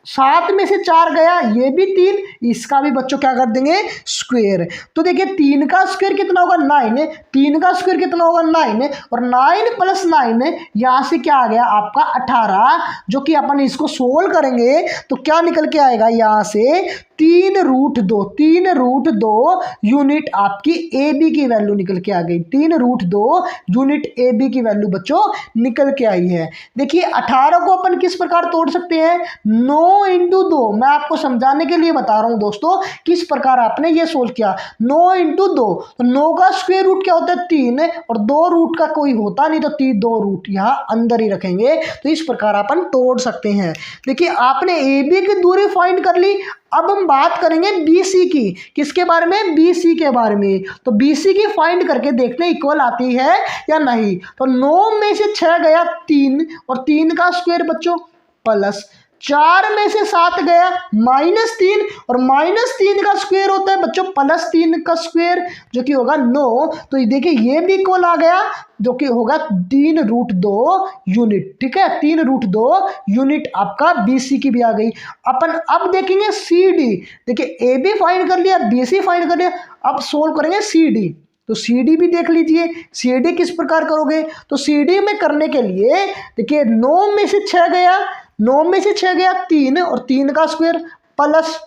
7 में से 4 गया, ये भी 3, इसका भी बच्चों क्या कर देंगे स्क्वायर। तो देखिए 3 का स्क्वायर कितना होगा 9, 3 का स्क्वायर कितना होगा 9 और 9 प्लस 9 यहाँ से क्या आ गया आपका 18, जो कि अपन इसको सोल्व करेंगे तो क्या निकल के आएगा यहाँ से 3√2 यूनिट आपकी ए बी की वैल्यू निकल के आ गई। 3√2 यूनिट ए बी की वैल्यू बच्चों निकल के आई है। देखिए 18 को अपन किस प्रकार तोड़ सकते हैं, 9 × 2। मैं आपको समझाने के लिए बता रहा हूं दोस्तों किस प्रकार आपने ये सोल्व किया। 9 × 2 तो 9 का स्क्वायर रूट क्या होता है 3 और 2 रूट का कोई होता नहीं, तो 2 रूट यहाँ अंदर ही रखेंगे। तो इस प्रकार अपन तोड़ सकते हैं। देखिए आपने ए बी की दूरी फाइंड कर ली। अब हम बात करेंगे BC की, किसके बारे में, BC के बारे में। तो BC की फाइंड करके देखते हैं इक्वल आती है या नहीं। तो 9 में से 6 गया 3 और 3 का स्क्वायर बच्चों प्लस 4 में से 7 गया -3 और -3 का स्क्वायर होता है बच्चों +3 का स्क्वायर जो कि होगा 9। तो ये देखिए ये भी इक्वल आ गया जो कि होगा 3√2 यूनिट। ठीक है 3√2 यूनिट आपका BC की भी आ गई। अपन अब देखेंगे CD। देखिए AB फाइंड कर लिया, BC फाइंड कर लिया, अब सोल्व करेंगे CD। तो CD भी देख लीजिए। CD किस प्रकार करोगे, तो CD में करने के लिए देखिए 9 में से 6 गया, 9 में से 6 गया 3 और 3 का स्क्वायर प्लस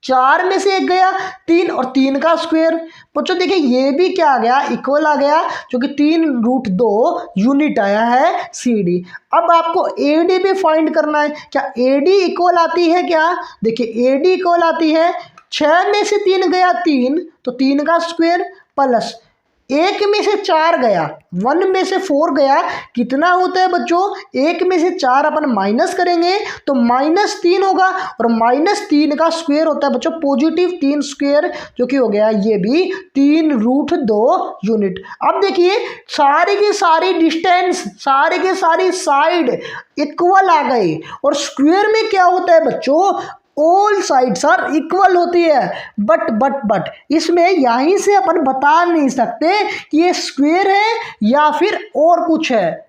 4 में से 1 गया 3 और 3 का स्क्वायर। बच्चों देखिए ये भी क्या आ गया इक्वल आ गया जो कि 3√2 यूनिट आया है CD। अब आपको AD भी फाइंड करना है। क्या AD इक्वल आती है क्या, देखिए AD इक्वल आती है 6 में से 3 गया 3 तो 3 का स्क्वायर प्लस 1 में से 4 गया 1 में से 4 गया, कितना होता है बच्चों 1 में से 4 अपन माइनस करेंगे तो -3 होगा और -3 का स्क्वायर होता है बच्चों +3 स्क्वायर जो कि हो गया ये भी 3√2 यूनिट। अब देखिए सारी की सारी डिस्टेंस सारी की सारी साइड इक्वल आ गई और स्क्वायर में क्या होता है बच्चों ऑल साइड्स आर इक्वल होती है। बट इसमें यहीं से अपन बता नहीं सकते कि ये स्क्वायर है या फिर और कुछ है,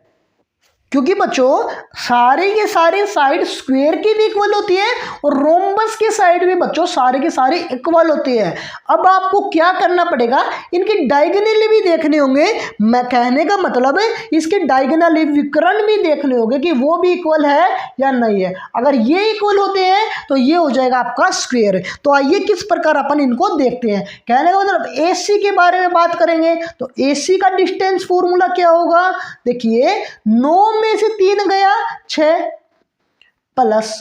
क्योंकि बच्चों सारे के सारे साइड स्क्वायर की भी इक्वल होती है और रोम्बस की साइड भी बच्चों सारे के सारे इक्वल होती है। अब आपको क्या करना पड़ेगा, इनकी डायगोनली भी देखने होंगे। मैं कहने का मतलब है इसके डायगोनली विकर्ण भी देखने होंगे कि वो भी इक्वल है या नहीं है। अगर ये इक्वल होते हैं तो ये हो जाएगा आपका स्क्वायर। तो आइए किस प्रकार अपन इनको देखते हैं। कहने का मतलब AC के बारे में बात करेंगे तो AC का डिस्टेंस फॉर्मूला क्या होगा, देखिए 9 में से 3 गया 6 प्लस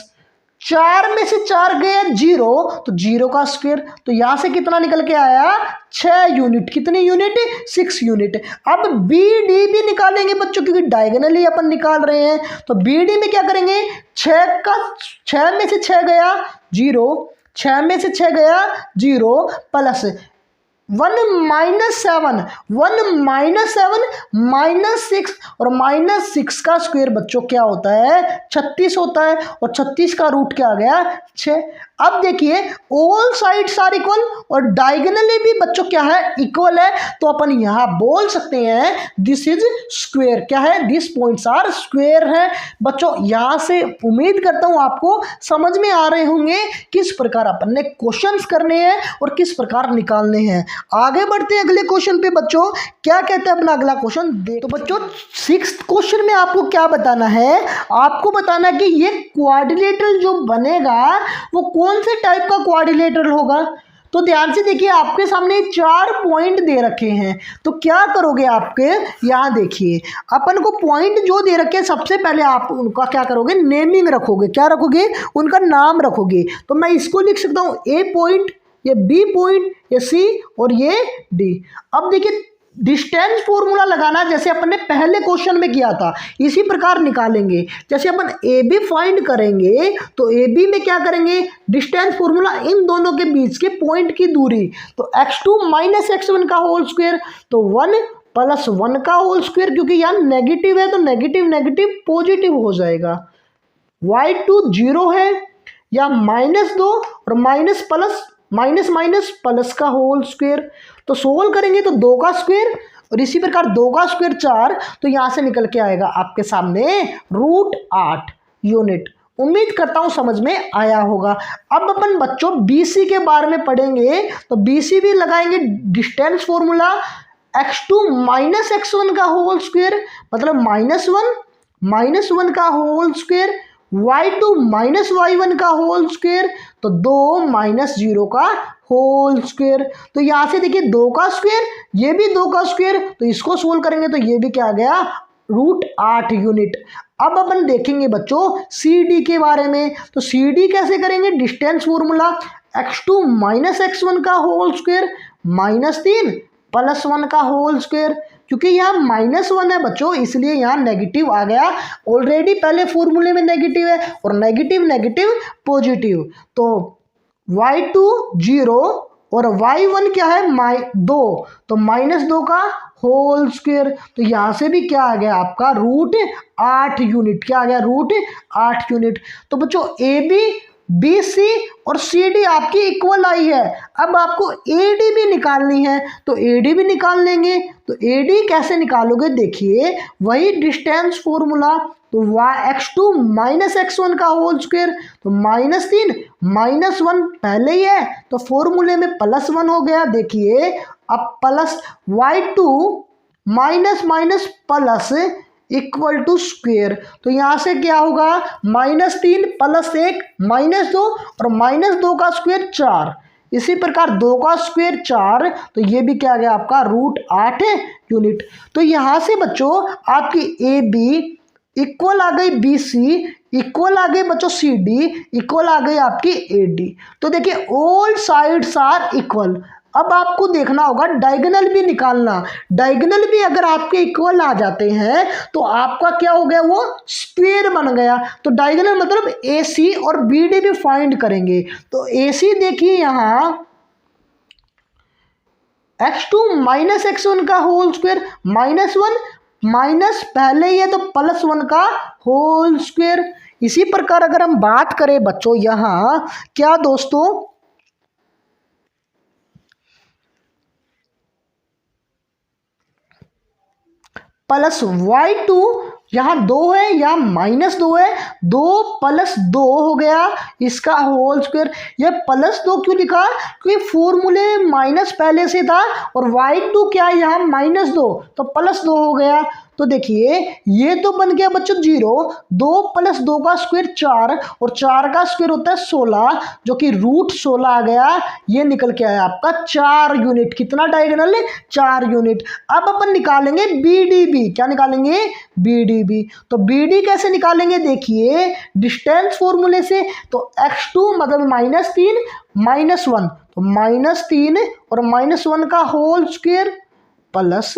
4 में से 4 गया 0 तो 0 का स्क्वायर। तो यहां से कितना निकल के आया 6 यूनिट। कितनी यूनिट 6 यूनिट। अब BD भी निकालेंगे बच्चों क्योंकि डायगोनली अपन निकाल रहे हैं। तो BD में क्या करेंगे 6 में से 6 गया 0, 6 में से 6 गया 0 प्लस 1 माइनस 7 -6 और -6 का स्क्वायर बच्चों क्या होता है 36 होता है और 36 का रूट क्या आ गया 6। अब देखिए ऑल साइड्स आर इक्वल और डायगोनली भी बच्चों क्या है इक्वल है, तो अपन यहां बोल सकते हैं दिस इज स्क्वायर। क्या है दिस पॉइंट्स आर स्क्वायर है। बच्चों यहां से उम्मीद करता हूं आपको समझ में आ रहे होंगे किस प्रकार अपन ने क्वेश्चंस करने हैं और किस प्रकार निकालने हैं। आगे बढ़ते हैं अगले क्वेश्चन पे बच्चों, क्या कहते हैं अपना अगला क्वेश्चन देख। तो बच्चों 6th क्वेश्चन में आपको क्या बताना है, आपको बताना कि ये क्वाड्रिलेटरल जो बनेगा वो कौन से टाइप का क्वाड्रिलेटरल होगा। तो ध्यान से देखिए आपके सामने 4 पॉइंट दे रखे हैं, तो क्या करोगे आपके यहाँ देखिए अपन को पॉइंट जो दे रखे हैं सबसे पहले आप उनका क्या करोगे नेमिंग रखोगे। क्या रखोगे उनका नाम रखोगे। तो मैं इसको लिख सकता हूँ ए पॉइंट, ये बी पॉइंट, ये सी और ये डी। अब देखिए डिस्टेंस फॉर्मूला लगाना जैसे अपन ने पहले क्वेश्चन में किया था इसी प्रकार निकालेंगे। जैसे अपन ए बी फाइंड करेंगे तो ए बी में क्या करेंगे डिस्टेंस फॉर्मूला इन दोनों के बीच के पॉइंट की दूरी, तो x2 माइनस x1 का होल स्क्वायर, तो 1 प्लस 1 का होल स्क्वायर, क्योंकि यहाँ नेगेटिव है तो नेगेटिव नेगेटिव पॉजिटिव हो जाएगा। y2 0 है या -2 और minus plus minus minus plus का होल स्क्वायर, तो सोल्व करेंगे तो 2 का स्क्वायर और इसी प्रकार 2 का स्क्वायर 4, तो यहां से निकल के आएगा आपके सामने √8 यूनिट। उम्मीद करता हूं समझ में आया होगा। अब अपन बच्चों BC के बारे में पढ़ेंगे, तो BC भी लगाएंगे distance formula x2 minus x1 का होल स्क्वायर, मतलब -1 का whole square, y2 minus y1 का होल स्क्वायर, तो 2 माइनस 0 का होल स्क्वायर। तो यहां से देखिए 2 का स्क्वायर, ये भी 2 का स्क्वायर, तो इसको सोल्व करेंगे तो ये भी क्या आ गया √8 यूनिट। अब अपन देखेंगे बच्चों CD के बारे में, तो CD कैसे करेंगे distance formula x2 minus x1 का होल स्क्वायर -3 प्लस 1 का होल स्क्वायर, क्योंकि यहाँ -1 है बच्चों इसलिए यहाँ नेगेटिव आ गया। ऑलरेडी पहले फॉर्मूले में नेगेटिव है और नेगेटिव नेगेटिव पॉजिटिव, तो y2 0 और y1 क्या है 2, तो -2 का होल स्क्वायर, तो यहाँ से भी क्या आ गया आपका √8 यूनिट। क्या आ गया √8 यूनिट। तो बच्चों AB BC और CD आपकी इक्वल आई है। अब आपको AD भी निकालनी है, तो AD भी निकाल लेंगे। तो AD कैसे निकालोगे देखिए वही डिस्टेंस फॉर्मूला, तो x2 माइनस x1 का होल स्क्वायर, तो -3 -1 पहले ही है तो फॉर्मूले में +1 हो गया। देखिए अब plus y2 minus minus plus equal to square, तो यहां से क्या होगा -3 प्लस 1 -2 और -2 का स्क्वेयर 4, इसी प्रकार 2 का स्क्वेयर 4, तो ये भी क्या आ गया आपका √8 यूनिट। तो यहां से बच्चों आपकी AB इक्वल आ गई BC, इक्वल आ गई बच्चों CD, इक्वल आ गई आपकी AD। तो देखिए ऑल साइड्स आर इक्वल। अब आपको देखना होगा डायगोनल भी निकालना। डायगोनल भी अगर आपके इक्वल आ जाते हैं तो आपका क्या हो गया वो स्क्वायर बन गया। तो डायगोनल मतलब AC और BD भी फाइंड करेंगे। तो AC देखिए यहाँ x2 माइनस x1 का होल स्क्वायर -1 माइनस पहले ही है तो +1 का होल स्क्वायर। इसी प्रकार अगर हम बात करें बच्चों यहाँ क्या दोस्तों प्लस y2 यहाँ 2 है या -2 है, 2 + 2 हो गया इसका होल स्क्वायर। ये +2 क्यों लिखा क्योंकि फॉर्मूले माइनस पहले से था और y2 क्या है यहाँ -2 तो +2 हो गया। तो देखिए ये तो बन गया बच्चों 0, 2 + 2 का स्क्वायर 4 और 4 का स्क्वायर होता है 16 जो कि √16 आ गया। ये निकल के आया आपका 4 यूनिट। कितना डायगोनल 4 यूनिट। अब अपन निकालेंगे BDB। क्या निकालेंगे BDB। तो BD कैसे निकालेंगे देखिए डिस्टेंस फॉर्मूले से, तो x2 मतलब -3 -1 तो -3 और -1 का होल स्क्वायर प्लस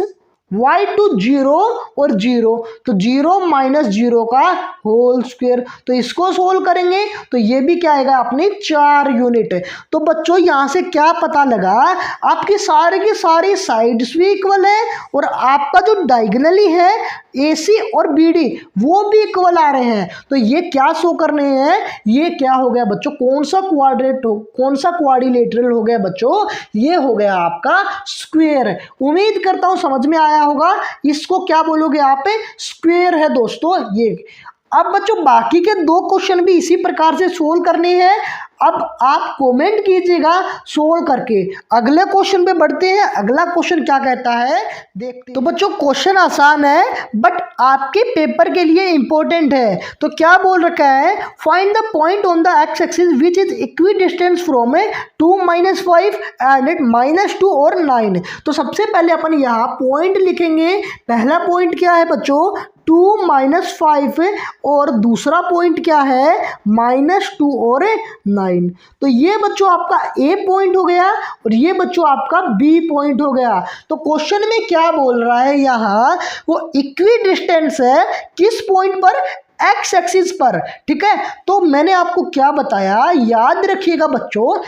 y2 0 और 0, तो 0 माइनस 0 का होल स्क्वायर। तो इसको सोल्व करेंगे तो ये भी क्या आएगा अपनी 4 यूनिट। तो बच्चों यहाँ से क्या पता लगा, आपकी सारी की सारी साइड्स भी इक्वल है और आपका जो डायगोनली है AC और BD वो भी इक्वल आ रहे हैं। तो ये क्या शो करने हैं, ये क्या हो गया बच्चों, कौन सा क्वाड्रिलेटरल हो गया बच्चों, ये हो गया आपका स्क्वायर। उम्मीद करता हूं समझ में आया होगा। इसको क्या बोलोगे आप, स्क्वायर है दोस्तों ये। अब बच्चों बाकी के 2 क्वेश्चन भी इसी प्रकार से सोल्व करने हैं। अब आप कमेंट कीजिएगा सोल्व करके। अगले क्वेश्चन पे बढ़ते हैं, अगला क्वेश्चन क्या कहता है देखते हैं। तो बच्चों क्वेश्चन आसान है बट आपके पेपर के लिए इंपॉर्टेंट है। तो क्या बोल रखा है, find the point on the x axis which is equi distance from 2 - 5 and -2 और 9। तो सबसे पहले अपन यहाँ पॉइंट लिखेंगे। पहला पॉइंट क्या है बच्चों, 2 - 5 और दूसरा पॉइंट क्या है -2 और 9। तो ये बच्चों आपका A पॉइंट हो गया और ये बच्चों आपका B पॉइंट हो गया। तो क्वेश्चन में क्या बोल रहा है यहाँ, वो इक्वी डिस्टेंस है किस पॉइंट पर, एक्स एक्सिस पर। ठीक है, तो मैंने आपको क्या बताया, याद रखिएगा बच्चों,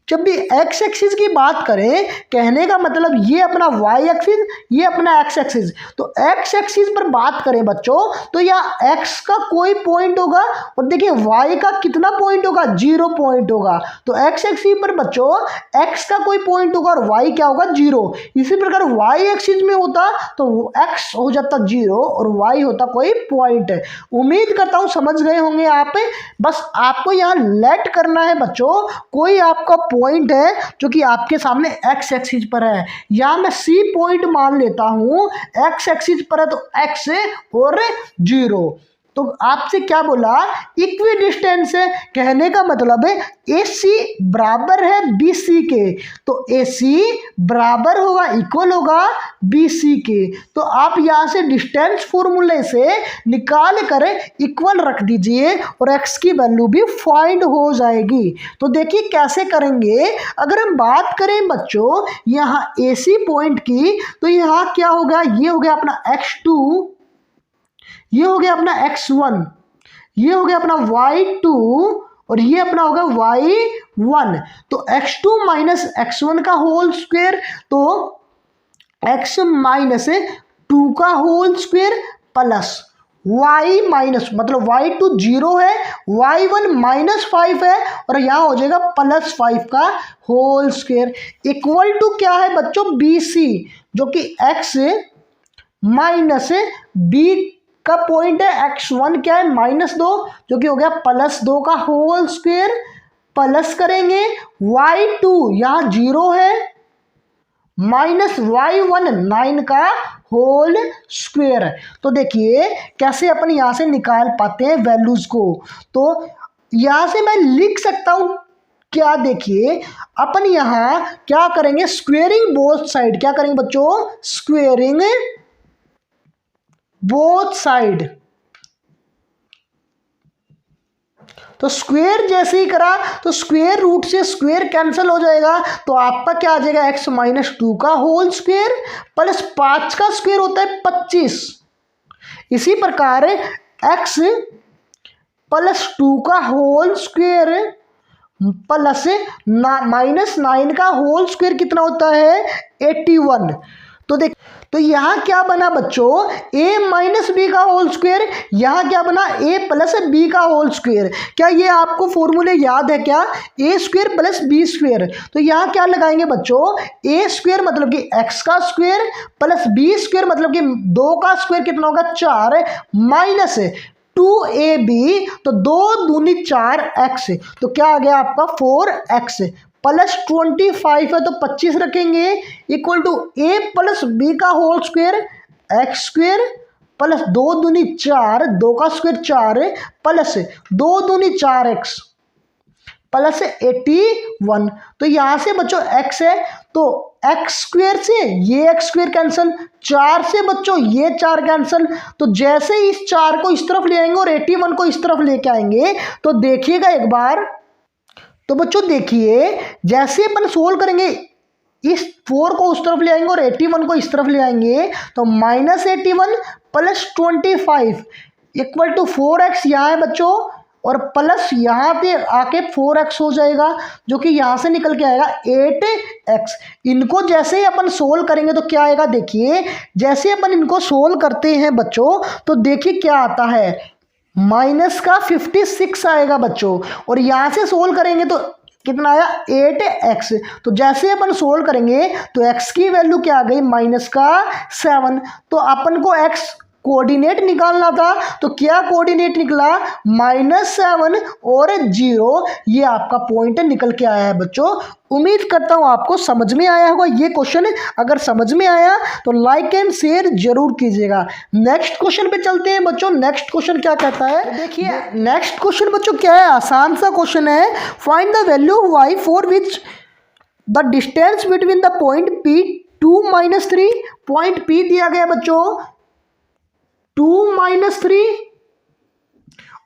जब भी एक्स एक्सिस की बात करें, कहने का मतलब ये अपना वाई एक्सिस, ये अपना एक्स एक्सिस। तो एक्स एक्सिस पर बात करें बच्चों तो यहाँ एक्स का कोई पॉइंट होगा और देखिए वाई का कितना पॉइंट होगा, 0 पॉइंट होगा। तो एक्स एक्सिस पर बच्चों एक्स का कोई पॉइंट होगा और वाई क्या होगा, 0। इसी प्रकार वाई एक्सिस में होता तो एक्स हो जाता 0 और वाई होता कोई पॉइंट। उम्मीद करता हूँ समझ गए होंगे आप। बस आपको यहाँ लेट करना है बच्चों, कोई आपका पॉइंट है जो कि आपके सामने एक्स एक्सिस पर है, या मैं सी पॉइंट मान लेता हूं, एक्स एक्सिस पर है तो एक्स और 0। तो आपसे क्या बोला, इक्वी डिस्टेंस है, कहने का मतलब है AC बराबर है BC के। तो AC बराबर होगा, इक्वल होगा BC के। तो आप यहाँ से डिस्टेंस फॉर्मूले से निकाल कर इक्वल रख दीजिए और x की वैल्यू भी फाइंड हो जाएगी। तो देखिए कैसे करेंगे। अगर हम बात करें बच्चों यहाँ AC पॉइंट की, तो यहाँ क्या होगा, ये हो गया अपना x2, ये हो गया अपना x1, ये हो गया अपना y2 और ये अपना होगा y1। तो x2 - x1 का होल स्क्वायर, तो x - 2 का whole square plus y minus, मतलब y2 0 है, y1 -5 है और यहाँ हो जाएगा +5 का होल स्क्वायर इक्वल टू क्या है बच्चों, BC, जो कि x - B का पॉइंट है। x1 क्या है, -2, जो कि हो गया +2 का होल स्क्वायर, प्लस करेंगे y2 यहाँ 0 है -y1 9 का होल स्क्वायर। तो देखिए कैसे अपन यहां से निकाल पाते हैं वैल्यूज को। तो यहां से मैं लिख सकता हूं क्या, देखिए अपन यहां क्या करेंगे, स्क्वेयरिंग बोथ साइड। क्या करेंगे बच्चों, स्क्वेयरिंग बोथ साइड। तो स्क्वेयर जैसे ही करा तो स्क्वेयर रूट से स्क्वेयर कैंसिल हो जाएगा, तो आपका क्या आ जाएगा, x - 2 का होल स्क्वेयर प्लस 5 का स्क्वेयर होता है 25। इसी प्रकार x + 2 का होल स्क्वेयर प्लस -9 का होल स्क्वेयर कितना होता है, 81। तो देख, तो यहाँ क्या बना बच्चों, a - b का होल स्क्वायर, यहाँ क्या बना, a + b का होल स्क्वायर। क्या ये आपको फॉर्मूले याद है क्या, a² + b स्क्वायर। तो यहाँ क्या लगाएंगे बच्चों, a² मतलब कि x का स्क्वायर प्लस b² मतलब कि 2 का स्क्वायर कितना होगा, 4 माइनस 2ab, तो 2 दूनी 4x, तो क्या आ गया आपका 4x प्लस 25 है तो 25 रखेंगे इक्वल टू a + b का होल स्क्वायर x² प्लस 2 दूनी 4, 2 का स्क्वायर 4 प्लस 2 दूनी 4x प्लस 81। तो यहाँ से बच्चों x है तो x² से ये x² कैंसिल, 4 से बच्चों ये 4 कैंसिल। तो जैसे ही इस 4 को इस तरफ ले आएंगे और 81 को इस तरफ लेके आएंगे, तो देखिएगा एक बार। तो बच्चों देखिए जैसे अपन सोल्व करेंगे इस 4 को उस तरफ ले आएंगे और 81 को इस तरफ ले आएंगे, तो -81 प्लस 25 इक्वल टू 4x यहाँ है बच्चों, और प्लस यहाँ पे आके 4x हो जाएगा, जो कि यहाँ से निकल के आएगा 8x। इनको जैसे ही अपन सोल्व करेंगे तो क्या आएगा, देखिए जैसे अपन इनको सोल्व करते हैं बच्चों, तो देखिए क्या आता है, माइनस का 56 आएगा बच्चों, और यहाँ से सोल्व करेंगे तो कितना आया 8x। तो जैसे अपन सोल्व करेंगे तो x की वैल्यू क्या आ गई, माइनस का 7। तो अपन को x कोऑर्डिनेट निकालना था, तो क्या कोऑर्डिनेट निकला, -7 और 0। ये आपका पॉइंट निकल के आया है बच्चों। उम्मीद करता हूँ आपको समझ में आया होगा ये क्वेश्चन। अगर समझ में आया तो लाइक एंड शेयर जरूर कीजिएगा। नेक्स्ट क्वेश्चन पे चलते हैं बच्चों। नेक्स्ट क्वेश्चन क्या कहता है, देखिए नेक्स्ट क्वेश्चन बच्चों क्या है, आसान सा क्वेश्चन है। Find the value y for which the distance between the point P 2 - 3। Point P दिया गया बच्चों 2 - 3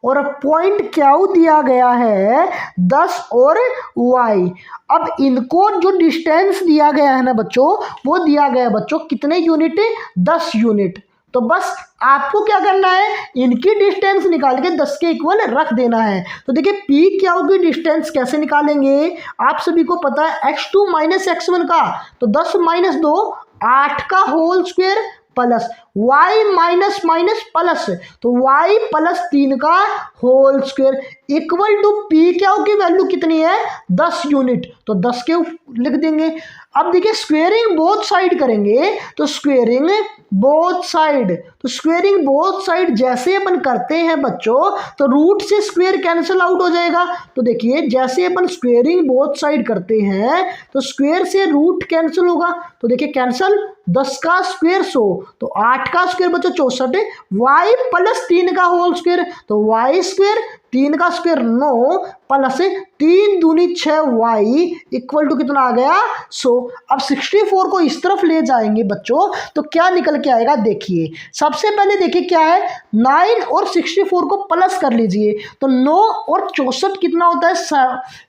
और पॉइंट Q दिया गया है 10 और y। अब इनको जो डिस्टेंस दिया गया है ना बच्चों, वो दिया गया है बच्चों कितने यूनिट, 10 यूनिट। तो बस आपको क्या करना है, इनकी डिस्टेंस निकाल के 10 के इक्वल रख देना है। तो देखिए P Q की डिस्टेंस कैसे निकालेंगे, आप सभी को पता है x2 - x1 का, तो 10 - 2 8 का whole square plus y minus minus plus, तो y प्लस 3 का whole square equal to P Q की वैल्यू कितनी है, 10 यूनिट। तो 10 के लिख देंगे। अब देखिए स्क्वेयरिंग बोथ साइड करेंगे, तो स्क्वेयरिंग बोथ साइड, तो स्क्वेयरिंग बोथ साइड जैसे अपन करते हैं बच्चों, तो रूट से स्क्वेयर कैंसिल आउट हो जाएगा। तो देखिए जैसे अपन स्क्वेयरिंग बोथ साइड करते हैं तो स्क्वेयर से रूट कैंसिल होगा। तो देखिए कैंसिल, 10 का स्क्वेयर 100, तो 8 का स्क्वेयर बच्चों 64, y प्लस 3 का होल स्क्वेयर, तो y स्क्वेयर 3 का स्क्वेयर 9 प्लस 3 दूनी 6y इक्वल टू कितना आ गया 100। अब 64 को इस तरफ ले जाएंगे बच्चों, तो क्या निकल के आएगा, देखिए सबसे पहले देखिए क्या है, 9 और 64 को प्लस कर लीजिए, तो 9 और 64 कितना होता है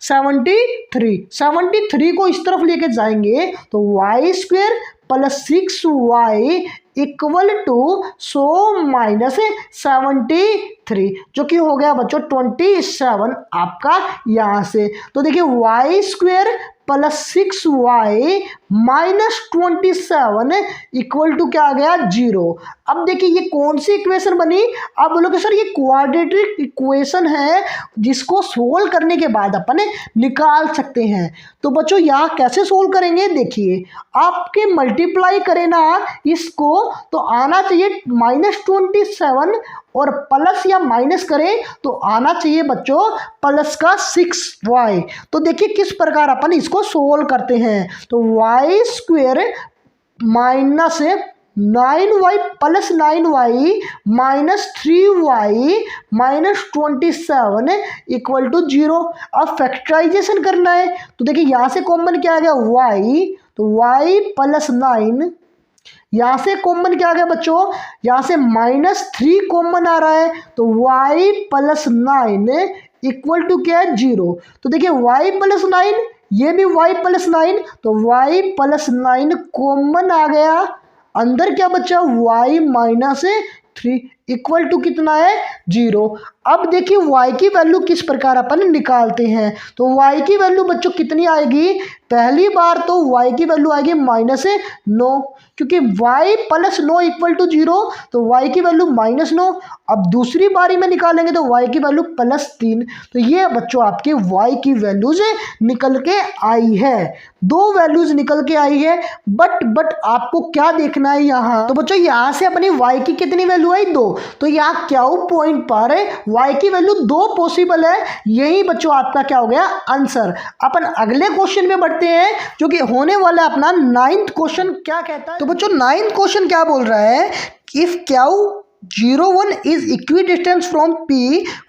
73 को इस तरफ लेके जाएंगे तो y square plus 6y equal to 100 minus 73, जो कि हो गया बच्चों 27 आपका यहाँ से। तो देखिए y square plus 6y minus 27 equal to क्या आ गया 0। अब देखिए ये कौन सी इक्वेशन बनी, आप बोलोगे सर ये क्वाड्रेटिक इक्वेशन है जिसको सोल्व करने के बाद अपन निकाल सकते हैं। तो बच्चों यहाँ कैसे सोल्व करेंगे, देखिए आपके मल्टीप्लाई करें ना इसको, तो आना चाहिए -27 और प्लस या माइनस करें तो आना चाहिए बच्चों प्लस का 6y। तो देखिए किस प्रकार अपन इसको सोल्व करते हैं, तो y square minus 9y plus 9y minus 3y minus 27 equal to 0। अब फैक्टराइजेशन करना है, तो देखिए यहाँ से कॉमन क्या आ गया y, तो y प्लस 9, यहाँ से कॉमन क्या आ गया बच्चों, यहाँ से -3 कॉमन आ रहा है, तो y प्लस 9 इक्वल टू क्या है 0। तो देखिए y प्लस 9, ये भी y प्लस 9, तो y प्लस 9 कॉमन आ गया, अंदर क्या बचा y माइनस 3 इक्वल टू कितना है 0। अब देखिए y की वैल्यू किस प्रकार अपन निकालते हैं, तो y की वैल्यू बच्चों कितनी आएगी, पहली बार तो y की वैल्यू आएगी -9, क्योंकि y प्लस 9 इक्वल टू 0, तो y की वैल्यू -9। अब दूसरी बारी में निकालेंगे तो y की वैल्यू +3। तो ये बच्चों आपके y की वैल्यूज निकल के आई है, 2 वैल्यूज निकल के आई है। बट आपको क्या देखना है यहाँ, तो बच्चों यहाँ से अपनी y की कितनी वैल्यू आई 2, तो यहाँ Q पॉइंट पर y की वैल्यू 2 पॉसिबल है। यही बच्चों आपका क्या हो गया आंसर। अपन अगले क्वेश्चन में बढ़ते हैं जो कि होने वाला अपना 9th क्वेश्चन। क्या कहता है, तो बच्चों 9th क्वेश्चन क्या बोल रहा है, if Q 0 1 is equidistant from P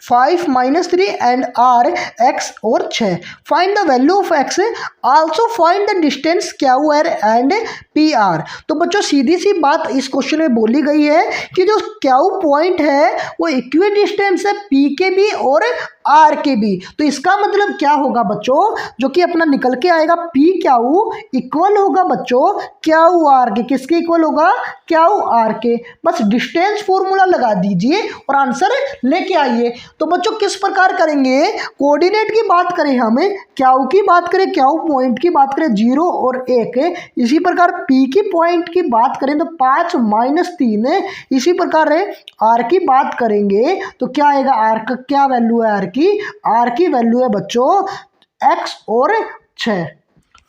5 -3 and R X और 6. Find the value of X. Also find the distance QR and PR. तो बच्चों सीधी सी बात इस क्वेश्चन में बोली गई है कि जो क्यू पॉइंट है वो इक्विडिस्टेंस है P के भी और R के भी। तो इसका मतलब क्या होगा बच्चों, जो कि अपना निकल के आएगा P क्यू इक्वल होगा बच्चों क्यू आर के। किसके इक्वल होगा? क्यू आर के। बस डिस्टेंस फॉर्मूला लगा दीजिए और आंसर लेके आइए। तो बच्चों किस प्रकार करेंगे, कोऑर्डिनेट की बात करें, हमें क्यू की बात करें, क्यू पॉइंट की बात करें 0 और 1, इसी प्रकार P की पॉइंट की बात करें तो 5 -3, इसी प्रकार R की बात करेंगे तो क्या आएगा, R का क्या वैल्यू है, R की वैल्यू है बच्चों X और 6।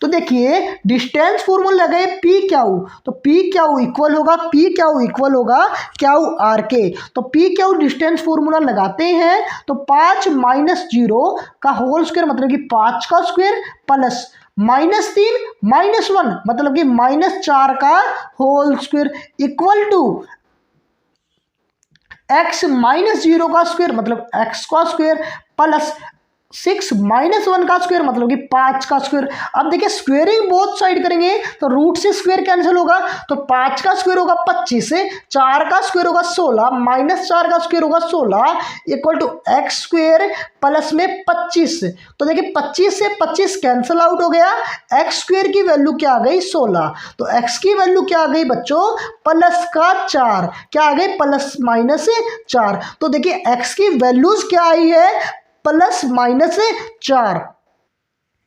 तो देखिए डिस्टेंस फॉर्मूला लगाए P क्यू, तो P क्यू इक्वल होगा क्यू आर के। तो P क्यू डिस्टेंस फॉर्मूला लगाते हैं तो 5 -0 का होल स्क्वायर मतलब कि 5 का स्क्वायर प्लस -3 -1 मतलब कि -4 का whole square equal to x -0 का स्क्वायर मतलब x का स्क्वायर प्लस 6 -1 का स्क्वायर मतलब कि 5 का स्क्वायर। अब देखिए स्क्वेयरिंग बोथ साइड करेंगे तो रूट से स्क्वायर कैंसिल होगा, तो 5 का स्क्वायर होगा 25, 4 का स्क्वायर होगा 16, -4 का स्क्वायर होगा 16 equal to x square plus में 25। तो देखिए 25 से 25 कैंसिल आउट हो गया, एक्स स्क्वायर की वैल्यू क्या आ गई 16, तो एक्स की वैल्यू क्या आ गई बच्चों प्लस का 4, क्या आ गई +4। तो देखिए एक्स की वैल्यूज क्या आई है +4।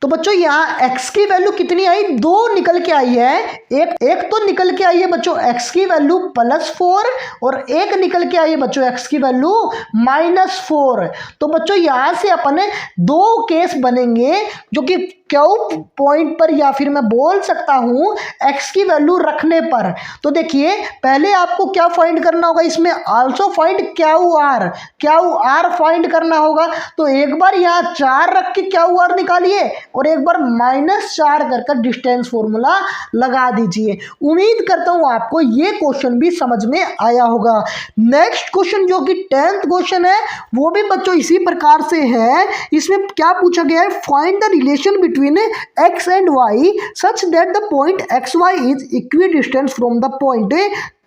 तो बच्चों यहाँ x की वैल्यू कितनी आई, 2 निकल के आई है, एक तो निकल के आई है बच्चों x की वैल्यू +4 और एक निकल के आई है बच्चों x की वैल्यू -4। तो बच्चों यहाँ से अपन 2 केस बनेंगे जो कि क्यू पॉइंट पर या फिर मैं बोल सकता हूँ x की वैल्यू रखने पर। तो देखिए पहले आपको क्या फाइंड करना होगा, इसमें also find Q R find करना होगा। तो एक बार यहाँ 4 रख के क्यू आर निकालिए और एक बार -4 कर डिस्टेंस फॉर्मूला लगा दीजिए। उम्मीद करता हूँ आपको ये क्वेश्चन भी समझ में आया होगा। नेक्स्ट क्वेश्चन जो कि 10th क्वेश्चन है वो भी बच्चों इसी प्रकार से है। इसमें क्या पूछा गया है, find the relation between x and y such that the point xy is equidistant from the point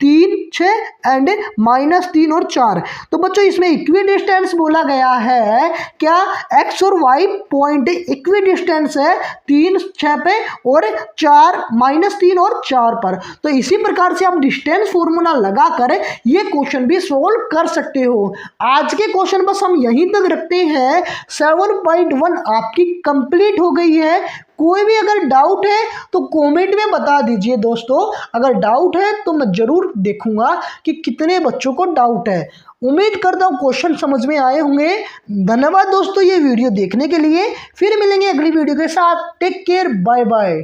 3, 6 and -3 और 4। तो बच्चों इसमें इक्विडिस्टेंस बोला गया है, क्या x और y पॉइंट इक्विडिस्टेंस है 3, 6 पे और 4 -3 और 4 पर। तो इसी प्रकार से आप डिस्टेंस फॉर्मूला लगाकर ये क्वेश्चन भी सोल्व कर सकते हो। आज के क्वेश्चन बस हम यहीं तक रखते हैं। 7.1 आपकी कंप्लीट हो गई है। कोई भी अगर डाउट है तो कमेंट में बता दीजिए दोस्तों, अगर डाउट है तो मैं जरूर देखूंगा कि कितने बच्चों को डाउट है। उम्मीद करता हूँ क्वेश्चन समझ में आए होंगे। धन्यवाद दोस्तों ये वीडियो देखने के लिए। फिर मिलेंगे अगली वीडियो के साथ। Take care, bye bye.